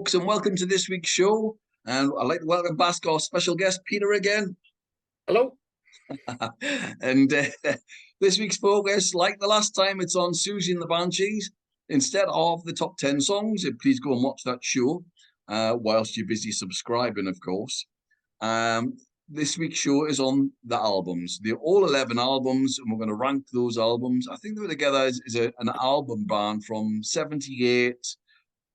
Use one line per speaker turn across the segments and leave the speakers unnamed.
folks, and welcome to this week's show. And I'd like to welcome back our special guest, Peter, again.
Hello.
And this week's focus, like the last time, it's on Siouxsie and The Banshees. Instead of the top 10 songs, please go and watch that show whilst you're busy subscribing, of course. This week's show is on the albums. They're all 11 albums, and we're going to rank those albums. I think they were together as an album band from 78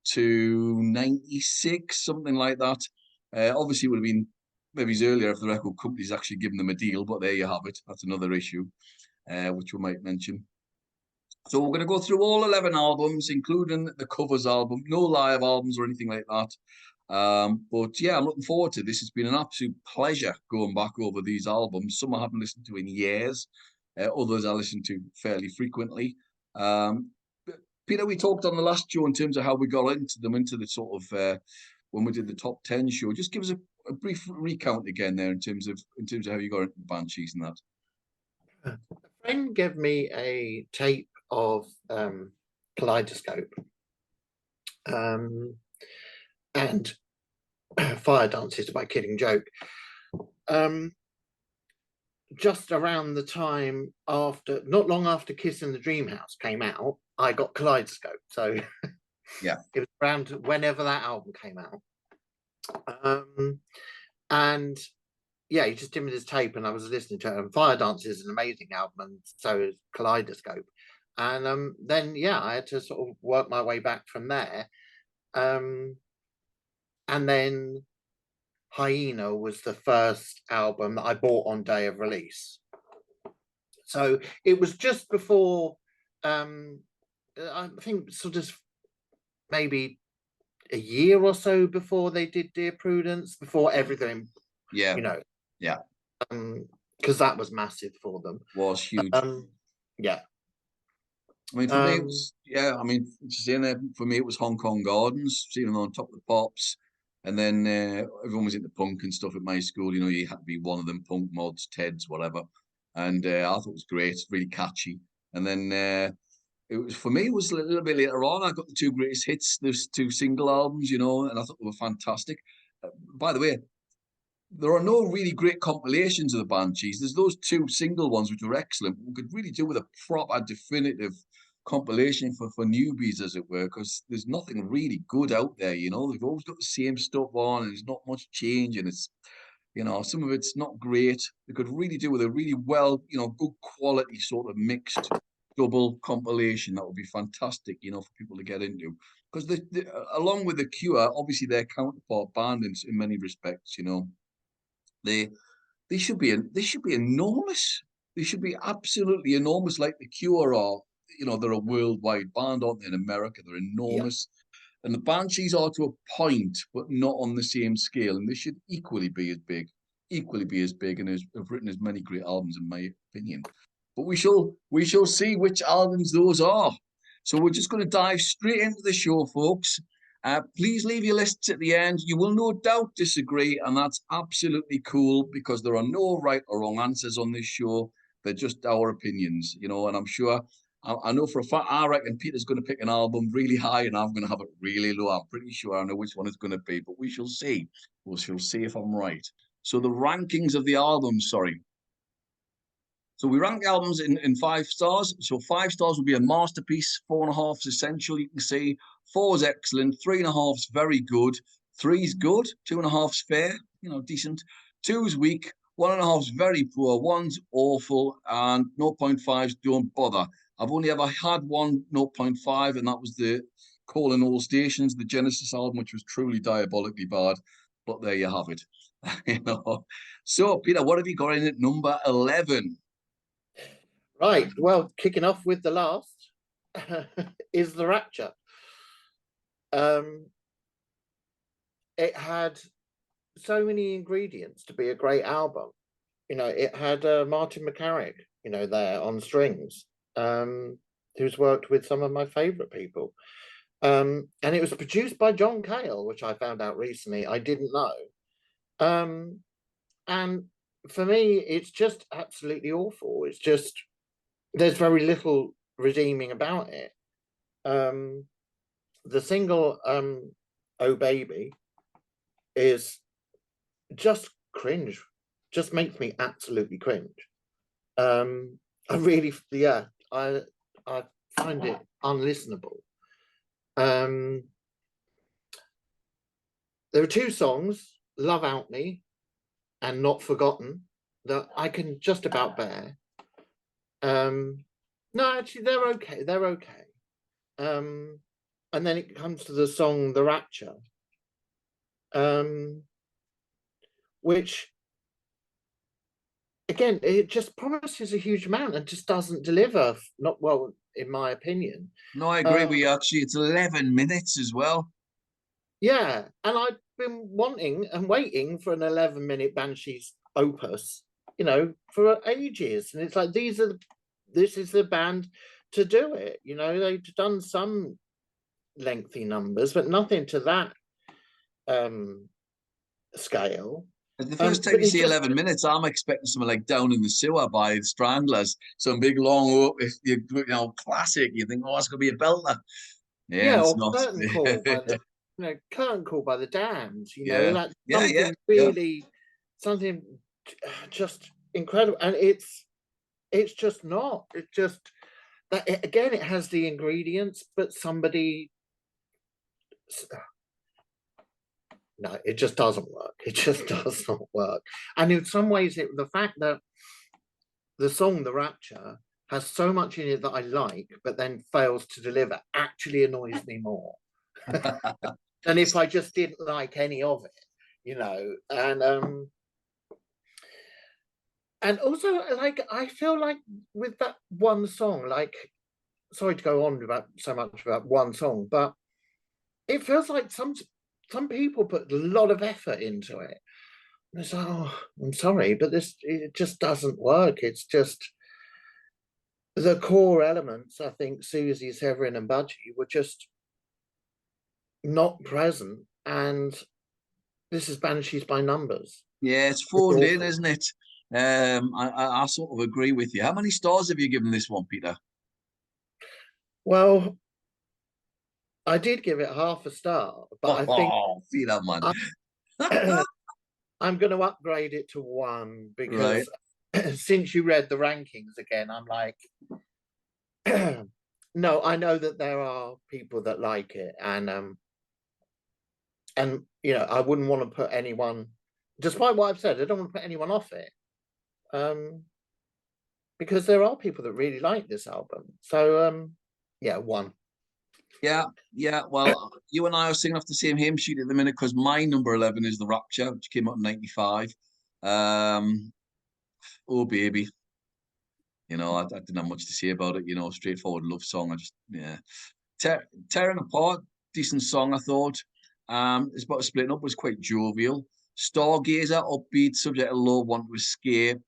to 96, something like that. Obviously, it would have been maybe earlier if the record company's actually given them a deal, but there you have it. That's another issue, which we might mention. So we're going to go through all 11 albums, including the covers album. No live albums or anything like that. But yeah, I'm looking forward to this. It's been an absolute pleasure going back over these albums. Some I haven't listened to in years. Others I listen to fairly frequently. Peter, we talked on the last show in terms of how we got into the sort of when we did the top 10 show. Just give us a brief recount again there in terms of how you got into the Banshees and that.
A friend gave me a tape of Kaleidoscope and Fire Dances by Kidding Joke. Just around the time after, not long after Kiss in the Dreamhouse came out, I got Kaleidoscope. So
yeah,
it was around whenever that album came out. And yeah, he just did me this tape and I was listening to it. And Fire Dance is an amazing album, and so is Kaleidoscope. And then yeah, I had to sort of work my way back from there. And then Hyena was the first album that I bought on day of release. So it was just before, I think sort of maybe a year or so before they did Dear Prudence, before everything,
yeah,
you know.
Yeah.
Because that was massive for them.
Was huge.
Yeah.
I mean, for me, it was, yeah, I mean, for me, it was Hong Kong Gardens, seeing them on Top of the Pops. And then everyone was into punk and stuff at my school. You know, you had to be one of them, punk mods, Teds, whatever. And I thought it was great, really catchy. And then it was, for me, it was a little bit later on. I got the two greatest hits, those two single albums, you know, and I thought they were fantastic. By the way, there are no really great compilations of the Banshees. There's those two single ones which were excellent. We could really do with a proper, definitive compilation for newbies, as it were, because there's nothing really good out there. You know, they've always got the same stuff on, and there's not much change, and it's, you know, some of it's not great. They could really do with a really well, you know, good quality sort of mixed double compilation. That would be fantastic, you know, for people to get into. Because along with the Cure, obviously their counterpart band in many respects, you know. They should be enormous. They should be absolutely enormous, like the Cure are. You know, they're a worldwide band, aren't they? In America, they're enormous. Yeah. And the Banshees are to a point, but not on the same scale. And they should equally be as big, and have written as many great albums, in my opinion. But we shall see which albums those are. So we're just going to dive straight into the show, folks. Please leave your lists at the end. You will no doubt disagree, and that's absolutely cool because there are no right or wrong answers on this show. They're just our opinions, you know, and I'm sure, I know for a fact, I reckon Peter's going to pick an album really high and I'm going to have it really low. I'm pretty sure I know which one it's going to be, but we shall see. We shall see if I'm right. So the rankings of the albums, sorry. So we rank the albums in 5 stars. So 5 stars would be a masterpiece. 4.5 is essential, you can see. 4 is excellent. 3.5 is very good. 3 is good. 2.5 is fair, you know, decent. 2 is weak. 1.5 is very poor. 1's awful. And 0.5 is don't bother. I've only ever had one 0.5, and that was the Calling All Stations, the Genesis album, which was truly diabolically bad. But there you have it. You know. So, Peter, what have you got in at number 11?
Right, well, kicking off with the last is the Rapture. It had so many ingredients to be a great album. You know, it had Martin McCarrick, you know, there on strings, who's worked with some of my favorite people. And it was produced by John Cale, which I found out recently. I didn't know. And for me, it's just absolutely awful. It's just, there's very little redeeming about it. The single Oh Baby is just cringe, just makes me absolutely cringe. I really, yeah, I find it unlistenable. There are two songs, Love Out Me and Not Forgotten, that I can just about bear. No, actually, they're okay. They're okay. And then it comes to the song The Rapture, which, again, it just promises a huge amount and just doesn't deliver, not well, in my opinion.
No, I agree with you, actually. It's 11 minutes as well.
Yeah, and I've been wanting and waiting for an 11-minute Banshees opus, you know, for ages. And it's like, this is the band to do it. You know, they've done some lengthy numbers, but nothing to that scale.
The first time you see 11 minutes, I'm expecting something like Down in the Sewer by the Stranglers. Some big, long, you know, classic. You think, oh, it's going to be a belter. Yeah, it's
or
not.
Curtain Call by the, you know, Curtain Call by the Damned. You know,
Yeah.
like
Yeah,
something really, something just incredible. And it's just not. It's just that, again, it has the ingredients, but somebody, no, it just doesn't work. It just does not work. And in some ways, the fact that the song The Rapture has so much in it that I like, but then fails to deliver, actually annoys me more than if I just didn't like any of it, you know. And also, like, I feel like with that one song, like, sorry to go on about so much about one song, but it feels like some people put a lot of effort into it. And it's like, oh, I'm sorry, but it just doesn't work. It's just the core elements. I think Siouxsie, Severin, and Budgie were just not present, and this is Banshees by numbers.
Yeah, it's phoned in, isn't it? I sort of agree with you. How many stars have you given this one, Peter?
Well, I did give it half a star, but I think
see that, man.
I'm going to upgrade it to 1 because
Right.
since you read the rankings again, I'm like, no, I know that there are people that like it, and you know, I wouldn't want to put anyone, despite what I've said, I don't want to put anyone off it, because there are people that really like this album. So yeah, 1.
Yeah, yeah. Well, you and I are singing off the same hymn sheet at the minute because my number 11 is The Rapture, which came out in '95. Oh, baby. You know, I didn't have much to say about it. You know, straightforward love song. I just, yeah. Tearing Apart, decent song, I thought. It's about splitting up, was quite jovial. Stargazer, upbeat, subject to love, want to escape.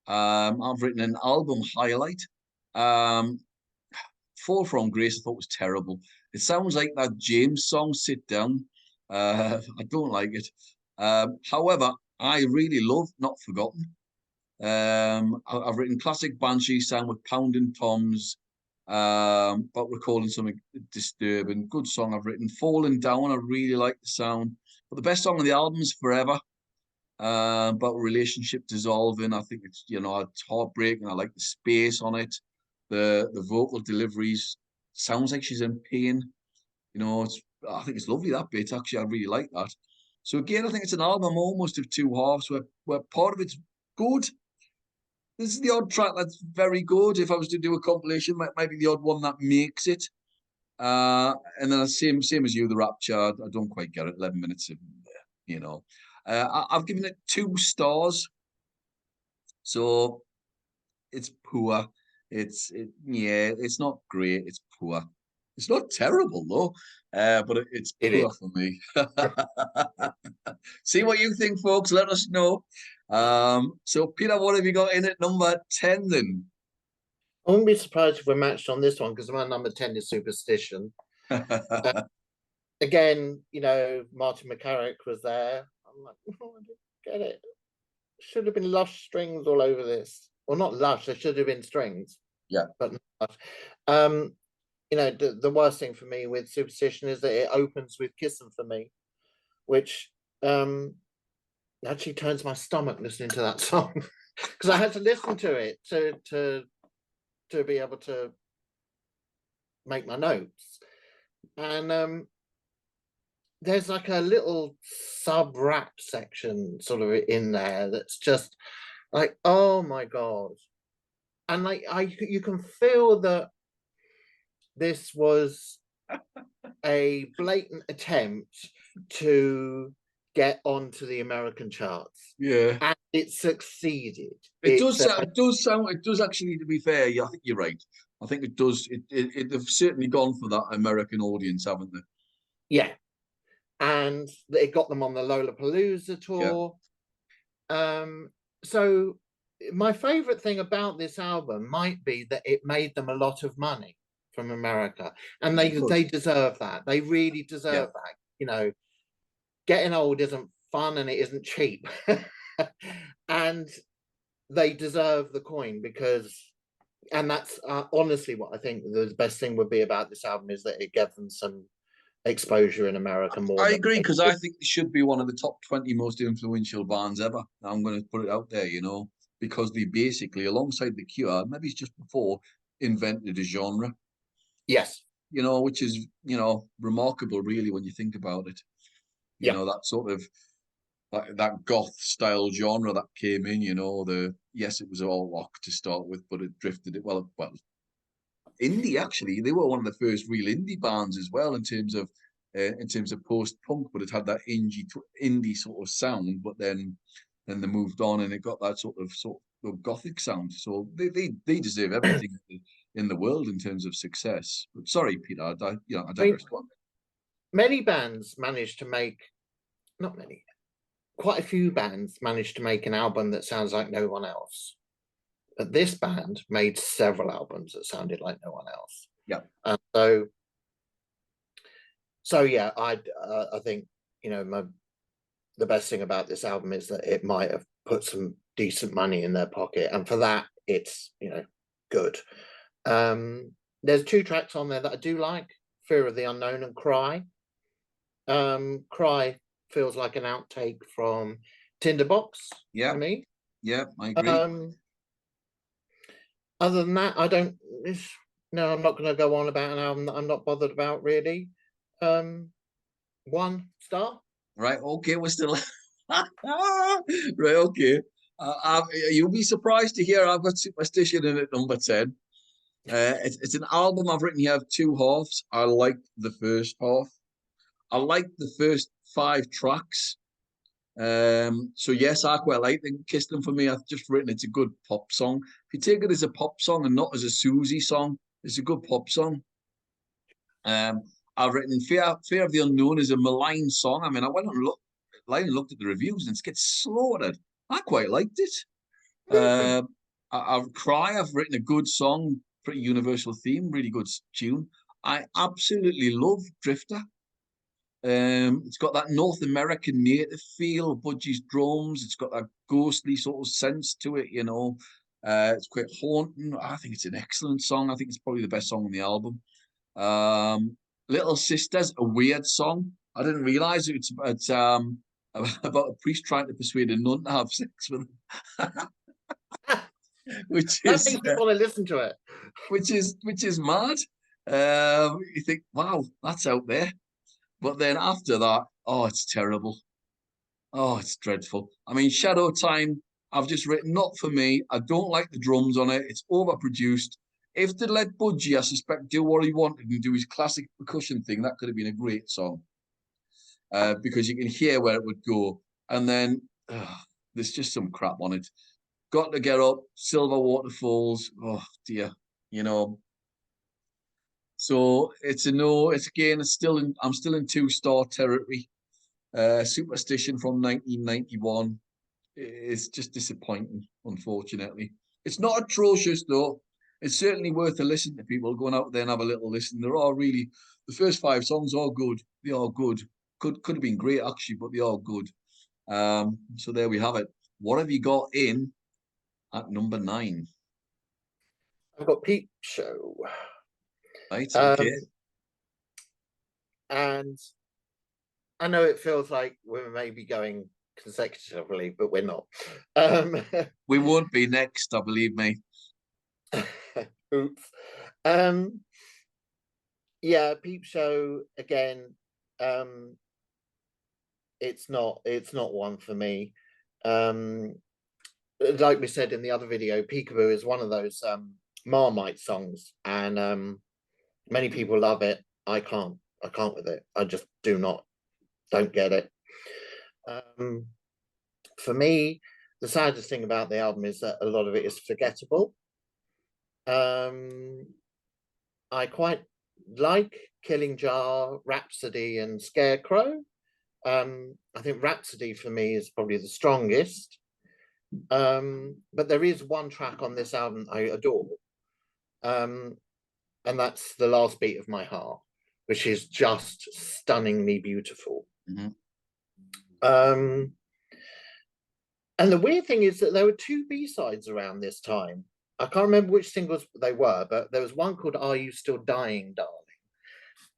I've written an album highlight. Fall from Grace, I thought was terrible. It sounds like that James song, Sit Down. I don't like it. However, I really love Not Forgotten. I've written classic Banshee sound with pounding toms, but recording something disturbing. Good song I've written. Falling Down, I really like the sound. But the best song on the album is Forever. About relationship dissolving. I think it's, you know, it's heartbreaking. I like the space on it. The vocal deliveries sounds like she's in pain. You know, I think it's lovely, that bit. Actually, I really like that. So again, I think it's an album almost of two halves where part of it's good. This is the odd track that's very good. If I was to do a compilation, might be the odd one that makes it. And then same as you, The Rapture. I don't quite get it. 11 minutes of, you know. I've given it 2 stars. So it's poor. Yeah, it's not great. It's poor. It's not terrible though, but it's poor for me. See what you think, folks. Let us know. So Peter, what have you got in at number 10 then?
I wouldn't be surprised if we're matched on this one because my number 10 is Superstition. Again, you know, Martin McCarrick was there. I'm like, oh, I didn't get it. Should have been lush strings all over this. Well, not lush, there should have been strings.
Yeah.
But not lush. You know, the worst thing for me with Superstition is that it opens with Kissin' For Me. which actually turns my stomach listening to that song, because I had to listen to it to be able to make my notes. And there's like a little sub rap section sort of in there that's just like, oh my god. And like you can feel that this was a blatant attempt to get onto the American charts.
Yeah.
And it succeeded.
It does sound, it does actually, to be fair, yeah, I think you're right. I think it does, they've certainly gone for that American audience, haven't they?
Yeah. And it got them on the Lollapalooza tour. Yeah. So my favorite thing about this album might be that it made them a lot of money from America, and they deserve that. They really deserve that. You know, getting old isn't fun and it isn't cheap. And they deserve the coin, because, and that's honestly what I think the best thing would be about this album, is that it gave them some exposure in America more.
I agree, because I think they should be one of the top 20 most influential bands ever. I'm going to put it out there, you know, because they basically, alongside The Cure, maybe it's just before, invented a genre.
Yes.
You know, which is, you know, remarkable, really, when you think about it. You know, that sort of, that goth style genre that came in, you know, yes, it was all rock to start with, but it drifted it, well, indie, actually. They were one of the first real indie bands as well, in terms of post-punk, but it had that indie sort of sound, but then they moved on and it got that sort of gothic sound. So they deserve everything in the world in terms of success. But sorry, Peter, I digress.
Many bands managed to make, not many, quite a few bands managed to make an album that sounds like no one else. But this band made several albums that sounded like no one else.
Yeah.
And so yeah, I think, you know, the best thing about this album is that it might have put some decent money in their pocket, and for that, it's, you know, good. There's 2 tracks on there that I do like: Fear of the Unknown and Cry. Cry feels like an outtake from Tinderbox to me.
Yeah, I agree.
Other than that, I'm not going to go on about an album that I'm not bothered about, really. 1 star.
Right, okay, we're still right, okay. You'll be surprised to hear I've got Superstition in at number 10. It's an album I've written here of 2 halves. I like the first half. I like the first 5 tracks. So yes, I quite like the Kiss Them For Me. I've just written it's a good pop song. If you take it as a pop song and not as a Siouxsie song, it's a good pop song. I've written Fear of the Unknown is a maligned song. I mean, I went and looked at the reviews and it gets slaughtered. I quite liked it. I've Cry, I've written a good song, pretty universal theme, really good tune. I absolutely love Drifter. It's got that North American native feel, Budgie's drums. It's got that ghostly sort of sense to it, you know. It's quite haunting. I think it's an excellent song. I think it's probably the best song on the album. Little Sisters, a weird song. I didn't realize it's about a priest trying to persuade a nun to have sex with him. Which is,
I think people want to listen to it.
Which is mad. You think, wow, that's out there. But then after that, oh, it's terrible. Oh, it's dreadful. I mean, Shadow Time, I've just written, not for me. I don't like the drums on it. It's overproduced. If they'd let Budgie, I suspect, do what he wanted and do his classic percussion thing, that could have been a great song. Because you can hear where it would go. And then there's just some crap on it. Got to Get Up, Silver Waterfalls. Oh, dear. You know. So it's a no. It's again. I'm still in 2-star territory. Superstition from 1991. It's just disappointing, unfortunately. It's not atrocious though. It's certainly worth a listen to people going out there and have a little listen. They're all really, the first 5 songs are good. They are good. Could have been great actually, but they are good. So there we have it. What have you got in at number 9?
I've got Peep Show.
Right, okay.
And I know it feels like we're maybe going consecutively, but we're not. Um,
We won't be next, I believe me.
oops. Yeah, Peep Show again. Um, it's not one for me. Um, like we said in the other video, Peekaboo is one of those Marmite songs, and many people love it. I can't. I can't with it. I just don't get it. For me, the saddest thing about the album is that a lot of it is forgettable. I quite like Killing Jar, Rhapsody, and Scarecrow. I think Rhapsody for me is probably the strongest. But there is one track on this album I adore, and that's The Last Beat of My Heart, which is just stunningly beautiful.
Mm-hmm.
And the weird thing is that there were two B-sides around this time. I can't remember which singles they were, but there was one called Are You Still Dying, Darling?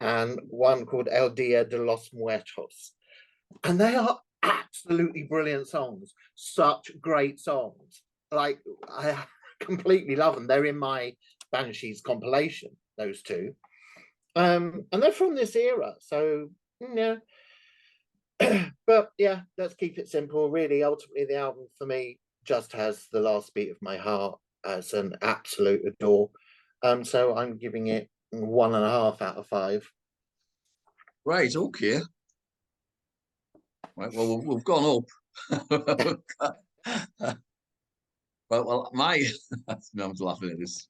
And one called El Dia de los Muertos. And they are absolutely brilliant songs. Such great songs. Like, I completely love them. They're in my Banshees compilation, those two. And they're from this era. So, yeah. But yeah, let's keep it simple. Really, ultimately, the album for me just has The Last Beat of My Heart as an absolute adore. So I'm giving it 1.5 out of 5.
Right, okay. Right, well, we've gone up. well, I'm laughing at this.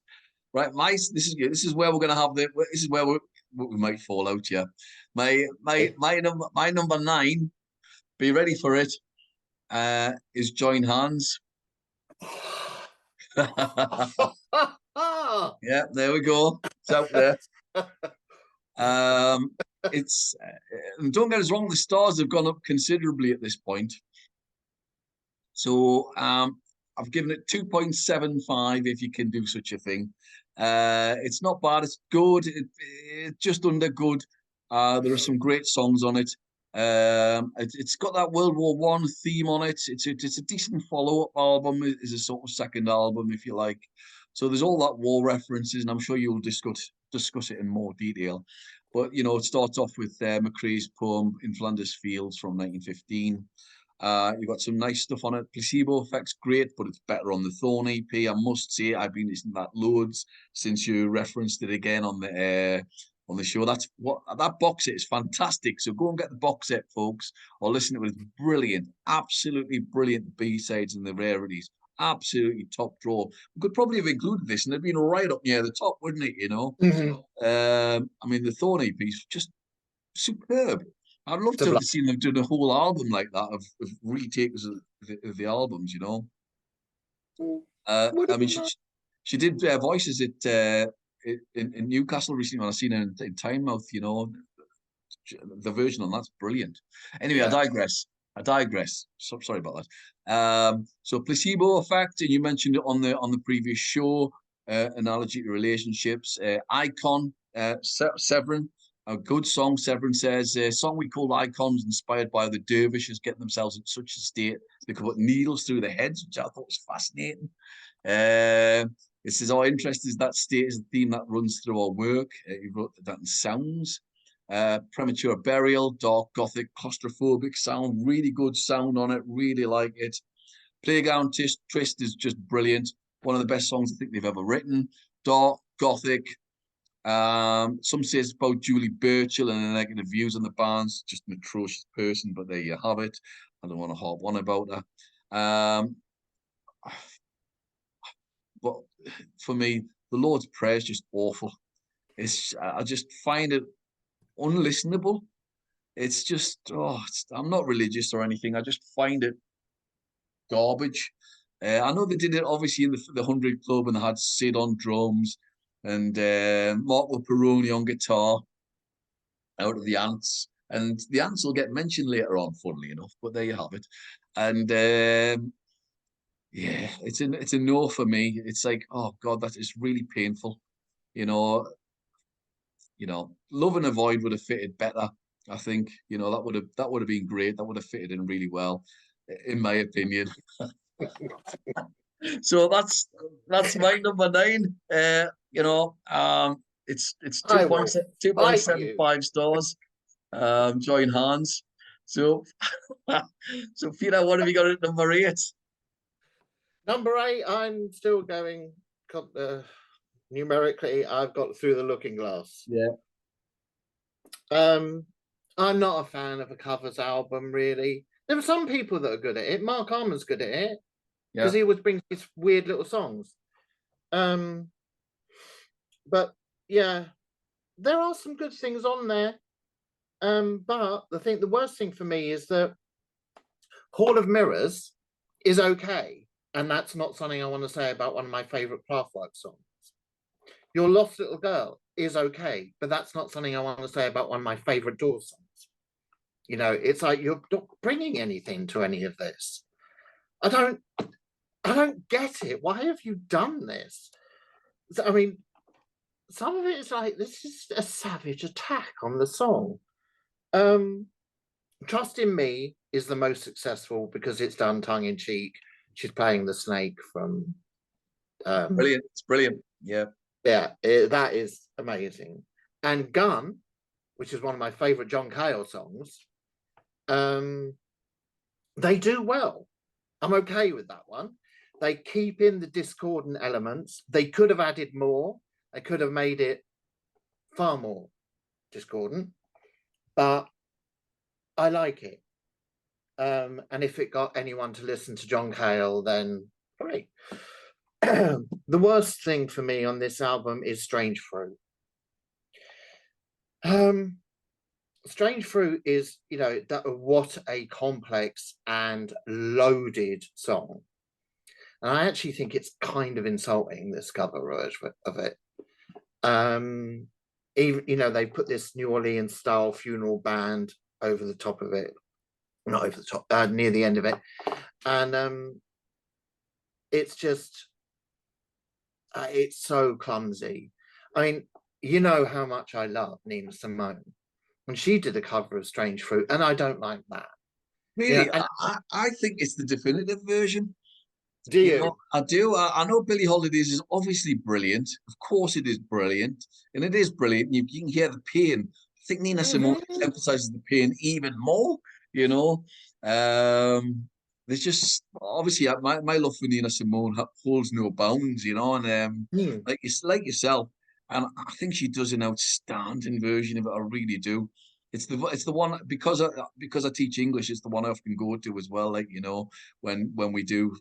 Right, this is where we're gonna have this is where we might fall out here. My number 9. Be ready for it. Is Join Hands. Yeah, there we go. It's out there. It's don't get us wrong, the stars have gone up considerably at this point. So I've given it 2.75 if you can do such a thing. It's not bad. It's good. It's just under good. There are some great songs on it. It's got that World War One theme on it. It's a decent follow-up album. It's a sort of second album, if you like. So there's all that war references, and I'm sure you'll discuss it in more detail. But you know, it starts off with McCree's poem "In Flanders Fields" from 1915. You've got some nice stuff on it. Placebo Effect's great, but it's better on the Thorn EP. I must say, I've been listening to that loads since you referenced it again on the show. That's what that box set is fantastic. So go and get the box set, folks, or listen to it. It's brilliant, absolutely brilliant B-sides and the rarities. Absolutely top drawer. We could probably have included this and it'd been right up near the top, wouldn't it? You know, I mean, the Thorn EP is just superb. I'd love to have seen them do a whole album like that of retakes of the albums, you know. I mean, she did voices in Newcastle recently when I seen her in Tynemouth, you know. The version on that's brilliant. Anyway, I digress. So, sorry about that. So Placebo Effect, and you mentioned it on the previous show, analogy to relationships. Icon, Severin. A good song, Severin says. A song we called Icons, inspired by the dervishes getting themselves in such a state they could put needles through their heads, which I thought was fascinating. It says, our interest is that state is the theme that runs through our work. He wrote that in Sounds. Premature Burial, dark, gothic, claustrophobic sound. Really good sound on it. Really like it. Playground Twist is just brilliant. One of the best songs I think they've ever written. Dark, gothic. Some say it's about Julie Burchill and the negative views on the band's just an atrocious person, but there you have it. I don't want to harp on about her. But for me, the Lord's Prayer is just awful. I just find it unlistenable. It's just I'm not religious or anything. I just find it garbage. I know they did it obviously in the 100 Club and they had Sid on drums and Marco Peroni on guitar out of the Ants. And the Ants will get mentioned later on, funnily enough, but there you have it. And yeah, it's a no for me. It's like, oh God, that is really painful. You know, Love and Avoid would have fitted better. I think, you know, that would have been great. That would have fitted in really well, in my opinion. So that's my number 9. You know, it's
I will
two point
fight
seven
you.
five stars. Join hands. So, so Peter, what have you got at number 8?
Number 8, I'm still going numerically. I've got Through the Looking Glass.
Yeah.
I'm not a fan of a covers album, really. There are some people that are good at it. Mark Arman's good at it because he always brings these weird little songs. But yeah, there are some good things on there. But the worst thing for me is that Hall of Mirrors is okay, and that's not something I want to say about one of my favorite Kraftwerk songs. Your Lost Little Girl is okay, but that's not something I want to say about one of my favorite Doors songs. You know, it's like you're not bringing anything to any of this. I don't get it. Why have you done this? I mean, some of it is like, this is a savage attack on the song. Trust in Me is the most successful because it's done tongue in cheek. She's playing the snake from
Brilliant. It's brilliant. Yeah.
Yeah, that is amazing. And Gun, which is one of my favorite John Cale songs, they do well. I'm okay with that one. They keep in the discordant elements. They could have added more. They could have made it far more discordant, but I like it. And if it got anyone to listen to John Cale, then great. The worst thing for me on this album is Strange Fruit. Strange Fruit is, you know, what a complex and loaded song. And I actually think it's kind of insulting, this cover version of it. Even, you know, they put this New Orleans style funeral band over the top of it, not over the top, near the end of it. And it's just, it's so clumsy. I mean, you know how much I love Nina Simone. And she did a cover of Strange Fruit, and I don't like that.
Really,
Yeah,
I think it's the definitive version.
do you?
Know, I do. I know Billie Holidays is obviously brilliant. Of course, it is brilliant, and it is brilliant. You can hear the pain. I think Nina Simone emphasizes the pain even more. You know, there's just obviously my love for Nina Simone holds no bounds. You know, and like yourself, and I think she does an outstanding version of it. I really do. It's the one because I teach English. It's the one I often go to as well. Like, you know, when we do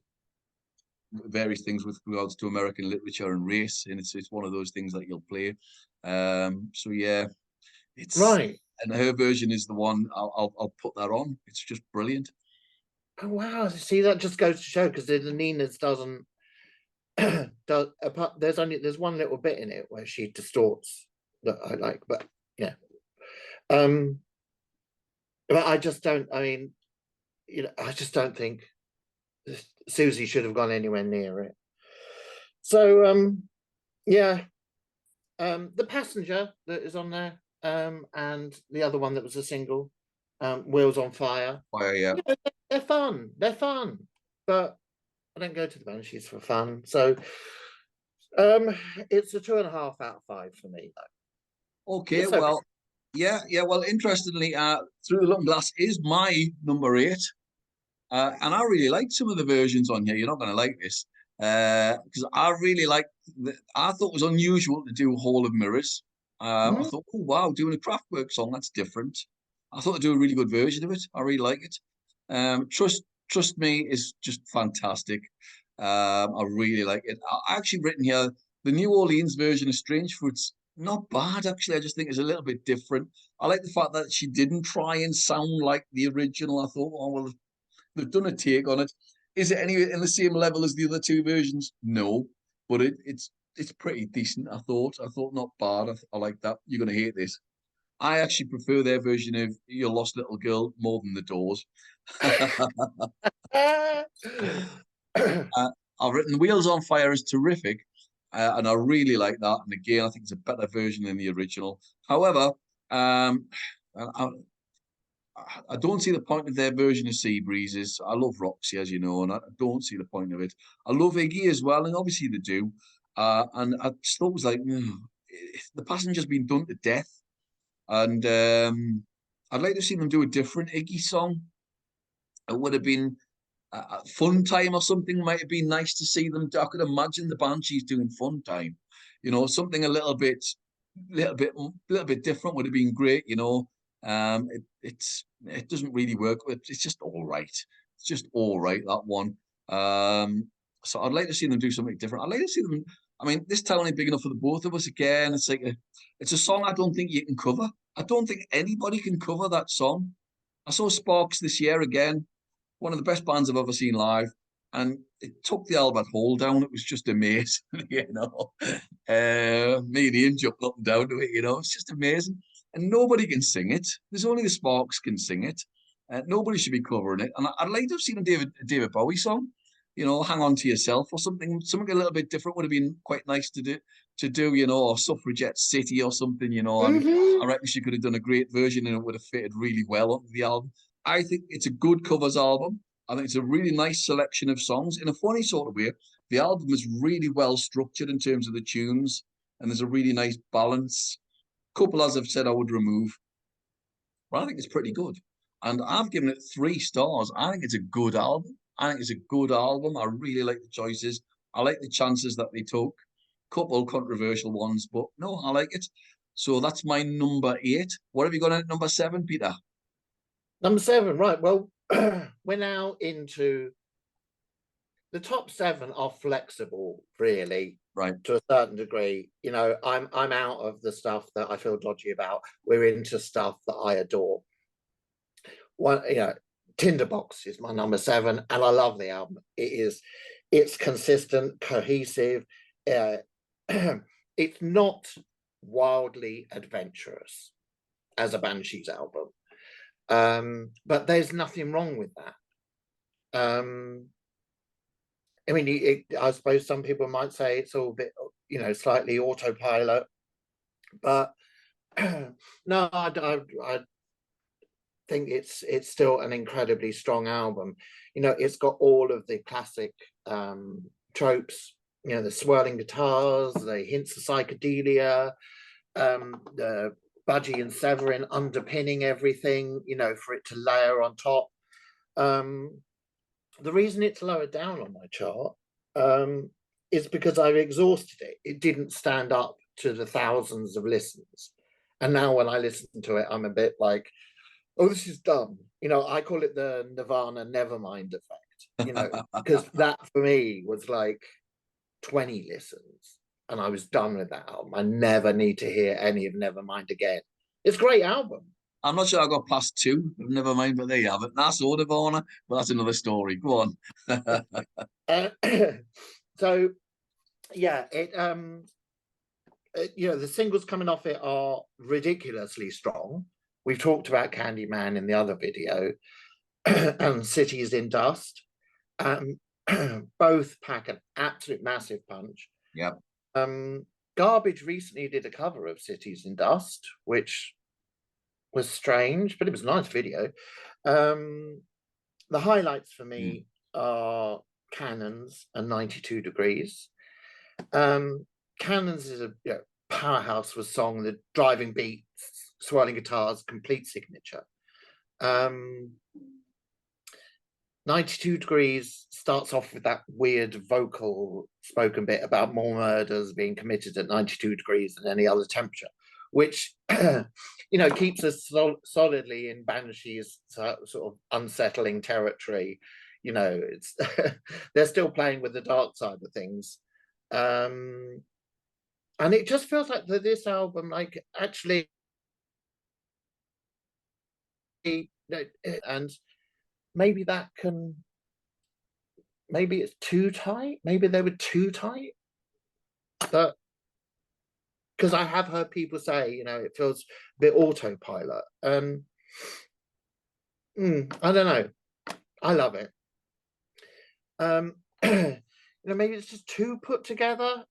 various things with regards to American literature and race, and it's one of those things that you'll play. So yeah, it's
right.
And her version is the one I'll put that on. It's just brilliant.
Oh wow! See, that just goes to show because the Nina's doesn't. There's one little bit in it where she distorts that I like, but yeah. But I just don't. I mean, you know, I just don't think Siouxsie should have gone anywhere near it. So yeah, The Passenger that is on there, and the other one that was a single, Wheels on Fire.
Oh yeah,
You know, they're fun. They're fun, but I don't go to the Banshees for fun. So it's a 2.5 out of 5 for me, though.
okay, well, yeah. Well, interestingly, Through the Looking Glass is my number 8. And I really liked some of the versions on here. You're not going to like this because I really liked. I thought it was unusual to do Hall of Mirrors. I thought, oh wow, doing a Kraftwerk song, that's different. I thought they'd do a really good version of it. I really like it. Trust Me is just fantastic. I really like it. I actually written here the New Orleans version of Strange Fruit's not bad actually. I just think it's a little bit different. I like the fact that she didn't try and sound like the original. I thought, oh well, they've done a take on it. Is it any in the same level as the other 2 versions? No, but it's pretty decent. I thought not bad. I like that. You're gonna hate this. I actually prefer their version of Your Lost Little Girl more than the Doors. I've written Wheels on Fire is terrific, and I really like that. And again, I think it's a better version than the original. However, I don't see the point of their version of Sea Breezes. I love Roxy, as you know, and I don't see the point of it. I love Iggy as well, and obviously they do. And I just thought it was like, the passenger's been done to death. And I'd like to see them do a different Iggy song. It would have been a Fun Time or something. Might have been nice to see them. I could imagine the Banshees doing Fun Time. You know, something a little bit different would have been great. You know, it doesn't really work. It's just all right. It's just all right, that one. So I'd like to see them do something different. I'd like to see them. I mean, this town ain't big enough for the both of us again. It's a song I don't think you can cover. I don't think anybody can cover that song. I saw Sparks this year again, one of the best bands I've ever seen live, and it took the Albert Hall down. It was just amazing, you know. Me and Ian jumped up and down to it, you know. It's just amazing, and nobody can sing it. There's only the Sparks can sing it. Nobody should be covering it. And I'd like to have seen a David Bowie song, you know, Hang On to Yourself or something. Something a little bit different would have been quite nice to do. You know, or Suffragette City or something, you know. I reckon she could have done a great version and it would have fitted really well onto the album. I think it's a good covers album. I think it's a really nice selection of songs. In a funny sort of way, the album is really well structured in terms of the tunes, and there's a really nice balance. Couple, as I've said, I would remove, but I think it's pretty good. And I've given it 3 stars. I think it's a good album. I really like the choices. I like the chances that they took. Couple controversial ones, but no, I like it. So that's my number 8. What have you got at number 7, Peter?
Number 7, right. Well, we're now into the top 7 are flexible, really,
right,
to a certain degree. You know, I'm out of the stuff that I feel dodgy about. We're into stuff that I adore. One, you know, Tinderbox is my number 7, and I love the album. It's consistent, cohesive. It's not wildly adventurous as a Banshees album, but there's nothing wrong with that. I mean, I suppose some people might say it's all a bit, you know, slightly autopilot, but no, I think it's still an incredibly strong album. You know, it's got all of the classic tropes. You know, the swirling guitars, the hints of psychedelia, the Budgie and Severin underpinning everything, you know, for it to layer on top. The reason it's lower down on my chart is because I've exhausted it. It didn't stand up to the thousands of listens. And now when I listen to it, I'm a bit like, oh, this is dumb. You know, I call it the Nirvana Nevermind effect, you know, because that for me was like 20 listens and I was done with that album. I never need to hear any of Nevermind again. It's a great album.
I'm not sure I got past 2. Never mind, but there you have it. That's all of honor, but that's another story. Go on.
So, yeah, you know, the singles coming off it are ridiculously strong. We've talked about Candyman in the other video, and Cities in Dust. Both pack an absolute massive punch.
Yep.
Garbage recently did a cover of Cities in Dust, which was strange, but it was a nice video. The highlights for me are Cannons and 92 Degrees. Cannons is a powerhouse with song, the driving beats, swirling guitars, complete signature. 92 Degrees starts off with that weird vocal spoken bit about more murders being committed at 92 degrees than any other temperature, which, you know, keeps us solidly in Banshees sort of unsettling territory. You know, it's they're still playing with the dark side of things. And it just feels like this album, like, actually, and maybe it's too tight. Maybe they were too tight. But because I have heard people say, you know, it feels a bit autopilot. I don't know. I love it. You know, maybe it's just too put together.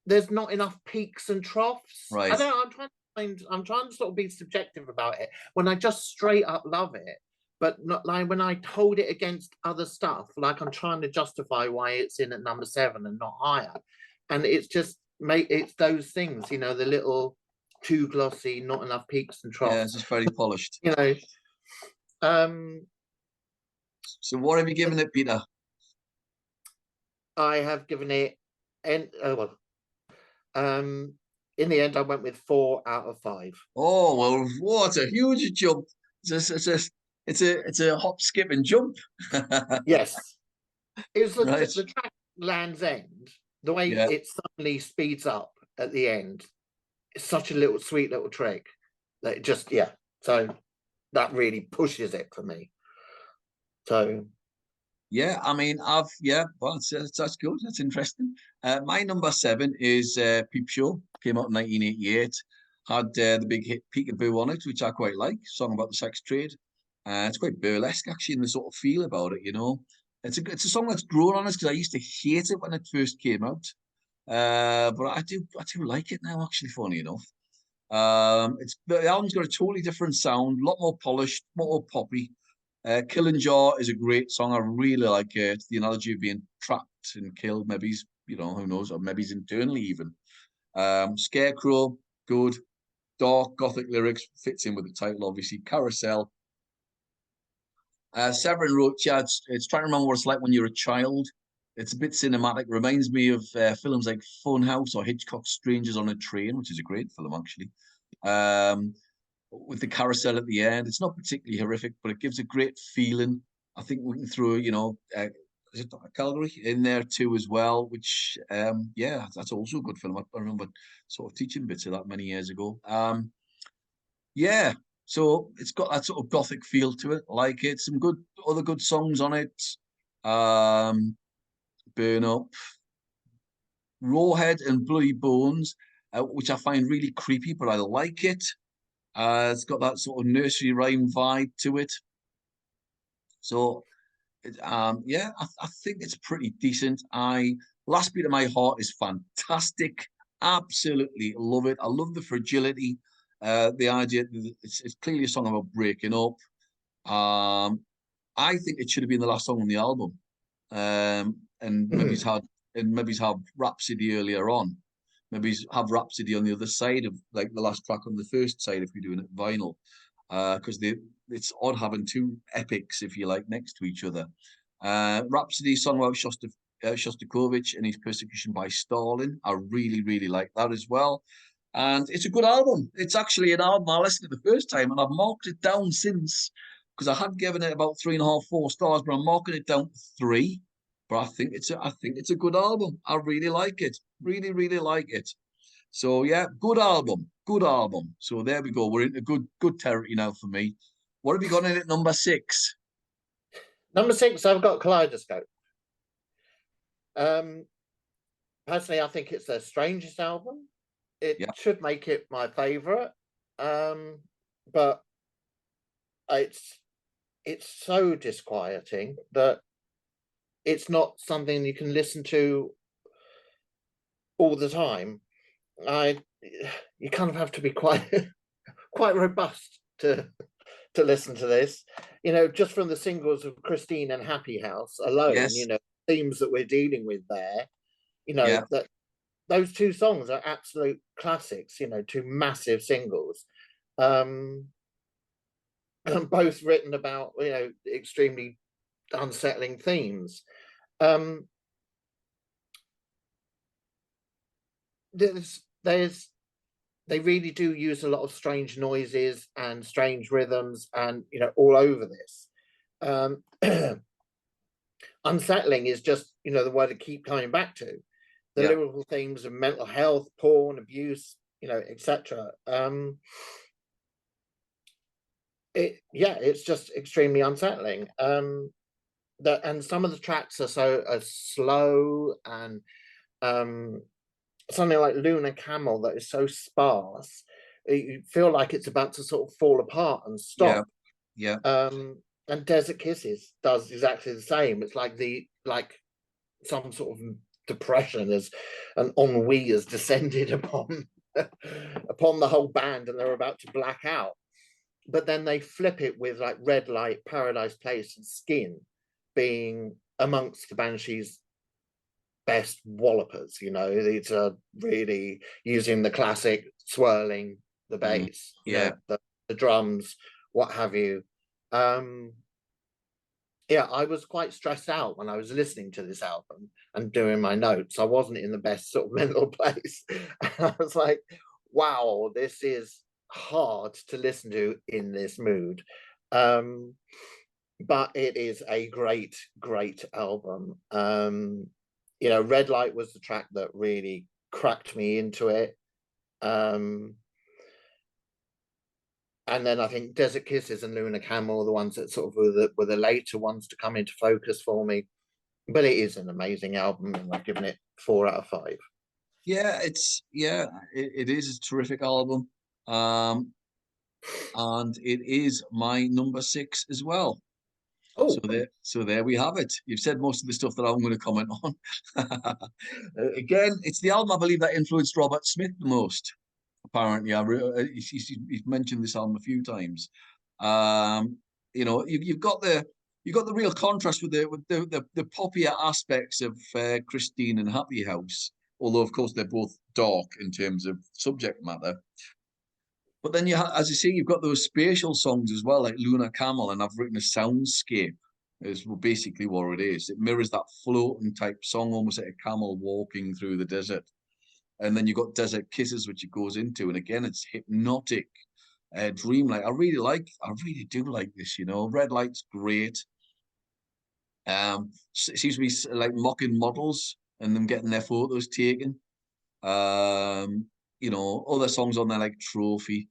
There's not enough peaks and troughs.
Right.
I don't know. I'm trying to sort of be subjective about it when I just straight up love it, but not like when I hold it against other stuff, like I'm trying to justify why it's in at number 7 and not higher. And it's just it's those things, you know, the little too glossy, not enough peaks and troughs.
Yeah, it's just very polished.
You know.
So what have you given it, Peter?
I have given it, and in the end, I went with 4 out of 5.
Oh well, what a huge jump! It's a hop, skip, and jump.
Yes, it was
Right.
the track Land's End. The way
Yeah.
it suddenly speeds up at the end. It's such a little sweet little trick that it just So that really pushes it for me. So
Yeah, I mean, well, that's good. That's interesting. My number 7 is Peep Show. Came out in 1988. Had the big hit Peekaboo on it, which I quite like. Song about the sex trade. It's quite burlesque, actually, in the sort of feel about it. You know, it's a song that's grown on us because I used to hate it when it first came out. But I do like it now. Actually, funny enough, the album's got a totally different sound, a lot more polished, more poppy. Killing Jaw is a great song. I really like it. It's the analogy of being trapped and killed. Maybe he's, who knows, or maybe he's internally even. Scarecrow, good. Dark gothic lyrics fits in with the title, obviously. Carousel. Severin wrote, yeah, it's trying to remember what it's like when you're a child. It's a bit cinematic. Reminds me of films like Funhouse or Hitchcock's Strangers on a Train, which is a great film, actually. With the carousel at the end. It's not particularly horrific, but it gives a great feeling. I think we can throw, is it Calgary in there too as well, which, that's also a good film. I remember sort of teaching bits of that many years ago. So it's got that sort of gothic feel to it. I like it. Some other good songs on it. Burn Up, Rawhead and Bloody Bones, which I find really creepy, but I like it. It's got that sort of nursery rhyme vibe to it. So, I think it's pretty decent. Last Beat of My Heart is fantastic. Absolutely love it. I love the fragility. The idea that it's clearly a song about breaking up. I think it should have been the last song on the album. And maybe he's had Rhapsody earlier on. Maybe have Rhapsody on the other side of like the last track on the first side if we're doing it vinyl, because it's odd having two epics, if you like, next to each other. Rhapsody, song about Shostakovich and his persecution by Stalin. I really, really like that as well. And it's a good album. It's actually an album I listened to the first time and I've marked it down since, because I had given it about 3.5, 4 stars, but I'm marking it down to 3. But I think it's a good album. I really like it. Really, really like it. So yeah, good album. Good album. So there we go. We're into good territory now for me. What have you got in at number 6?
Number 6, I've got Kaleidoscope. Personally, I think it's their strangest album. It should make it my favorite. But it's so disquieting that it's not something you can listen to all the time. You kind of have to be quite robust to listen to this. Just from the singles of Christine and Happy House alone, themes that we're dealing with there, that those 2 songs are absolute classics, 2 massive singles. And both written about, extremely unsettling themes. They really do use a lot of strange noises and strange rhythms and all over this. Unsettling is just the word I keep coming back to. The lyrical themes of mental health, porn, abuse, etc. It's just extremely unsettling. And some of the tracks are slow, and something like Lunar Camel that is so sparse, you feel like it's about to sort of fall apart and stop. And Desert Kisses does exactly the same. It's like some sort of depression and ennui has descended upon upon the whole band, and they're about to black out. But then they flip it with like Red Light, Paradise Place, and Skin being amongst the Banshees' best wallopers. You know, these are really using the classic swirling, the bass,
yeah,
the drums, what have you. Yeah, I was quite stressed out when I was listening to this album and doing my notes. I wasn't in the best sort of mental place. I was like, wow, this is hard to listen to in this mood. But it is a great, great album. Red Light was the track that really cracked me into it. And then I think Desert Kisses and Lunar Camel are the ones that sort of were the later ones to come into focus for me. But it is an amazing album, and I've given it 4 out of 5.
Yeah, it is a terrific album. And it is my number 6 as well.
Oh,
So there we have it. You've said most of the stuff that I'm going to comment on. Again, it's the album I believe that influenced Robert Smith the most. Apparently, he's mentioned this album a few times. You've got the real contrast with the poppier aspects of Christine and Happy House, although of course they're both dark in terms of subject matter. But then as you see, you've got those spatial songs as well, like Lunar Camel, and I've written a soundscape. Is basically what it is. It mirrors that floating type song, almost like a camel walking through the desert. And then you've got Desert Kisses, which it goes into, and again, it's hypnotic, dreamlike. I really do like this. Red Light's great. It seems to be like mocking models and them getting their photos taken. Other songs on there like Trophy,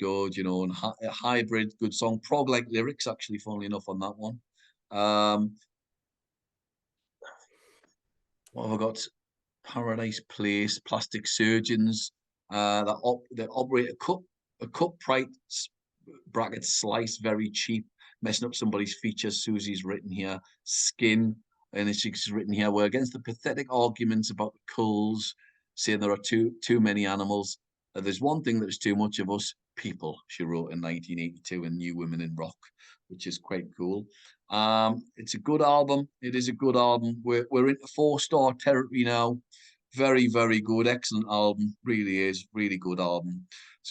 good, and Hybrid, good song. Prog-like lyrics, actually, funnily enough, on that one. What have I got? Paradise Place, Plastic Surgeons, that operate a cup price bracket slice, very cheap, messing up somebody's features. Susie's written here. Skin, and she's written here, we're against the pathetic arguments about the culls, saying there are too many animals. There's one thing that's too much of us, people, she wrote in 1982 in New Women in Rock, which is quite cool. It's a good album. It is a good album. We're into 4-star territory now. Very, very good. Excellent album. Really is. Really good album.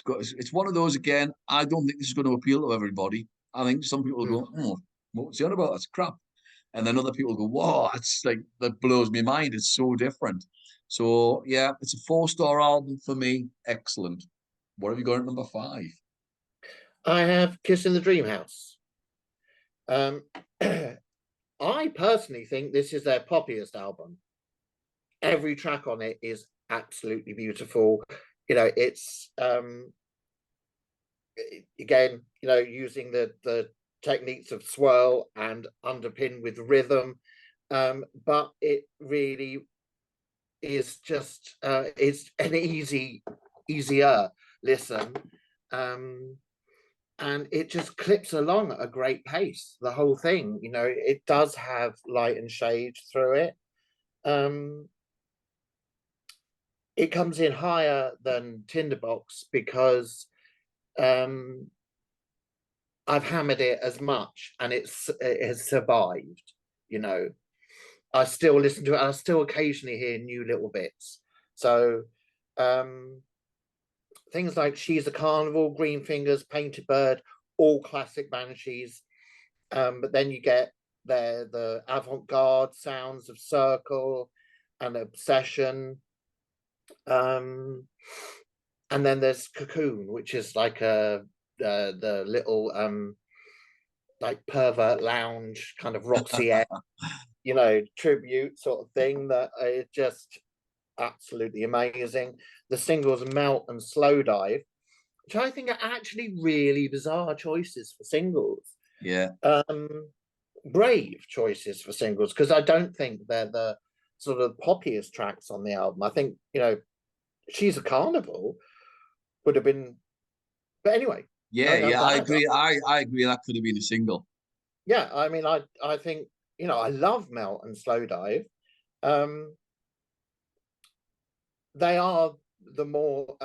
It's one of those, again, I don't think this is going to appeal to everybody. I think some people go, oh, what's it on about? That's crap. And then other people go, whoa, that blows my mind. It's so different. So yeah, it's a 4-star album for me. Excellent. What have you got at number 5?
I have Kiss in the Dreamhouse. I personally think this is their poppiest album. Every track on it is absolutely beautiful. It's again, using the techniques of swirl and underpinned with rhythm, but it really is just it's an easier listen, and it just clips along at a great pace, the whole thing. It does have light and shade through it. It comes in higher than Tinderbox because I've hammered it as much, and it has survived. I still listen to it. I still occasionally hear new little bits. So things like She's a Carnival, Green Fingers, Painted Bird, all classic Banshees. But then you get the avant-garde sounds of Circle and Obsession. And then there's Cocoon, which is like the little like pervert lounge kind of Roxy tribute sort of thing that is just absolutely amazing. The singles Melt and Slow Dive, which I think are actually really bizarre choices for singles.
Yeah.
Brave choices for singles, because I don't think they're the sort of poppiest tracks on the album. I think, She's a Carnival would have been, but anyway.
Yeah, I agree. I agree that could have been a single.
Yeah, I mean, I think, I love Melt and Slow Dive. They are the more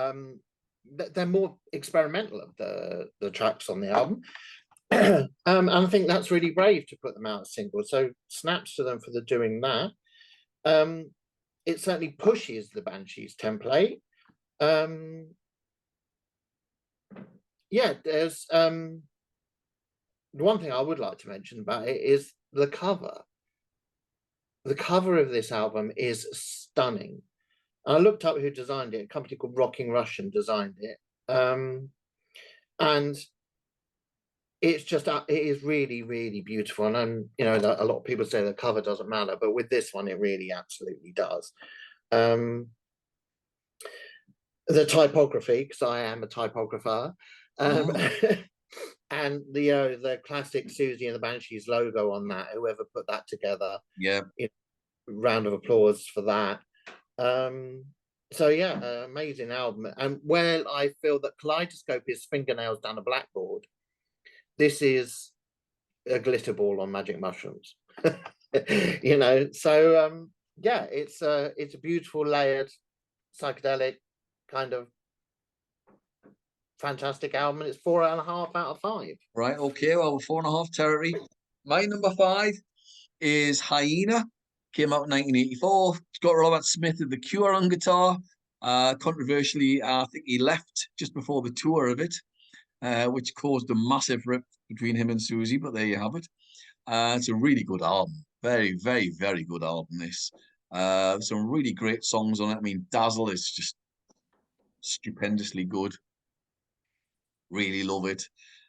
they're more experimental of the tracks on the album. And I think that's really brave to put them out as singles. So snaps to them for the doing that. It certainly pushes the Banshees template. Yeah, there's the one thing I would like to mention about it is the cover. The cover of this album is stunning. I looked up who designed it. A company called Rocking Russian designed it. And it's just, it is really, really beautiful. And you know, a lot of people say the cover doesn't matter, but with this one, it really absolutely does. The typography, because I am a typographer, and the classic Siouxsie and the Banshees logo on that, whoever put that together,
Yeah,
round of applause for that. So yeah, amazing album. And where I feel that Kaleidoscope is fingernails down a blackboard, this is a glitter ball on magic mushrooms. You know, so yeah, it's a beautiful, layered, psychedelic kind of fantastic album. It's 4.5 out of 5.
right. Okay, well, 4.5 territory. My number 5 is Hyena. Came out in 1984. It's got Robert Smith of The Cure on guitar. Controversially, I think he left just before the tour of it, which caused a massive rift between him and Siouxsie, but there you have it. It's a really good album. Very, very, very good album, this. Some really great songs on it. I mean, Dazzle is just stupendously good. Really love it.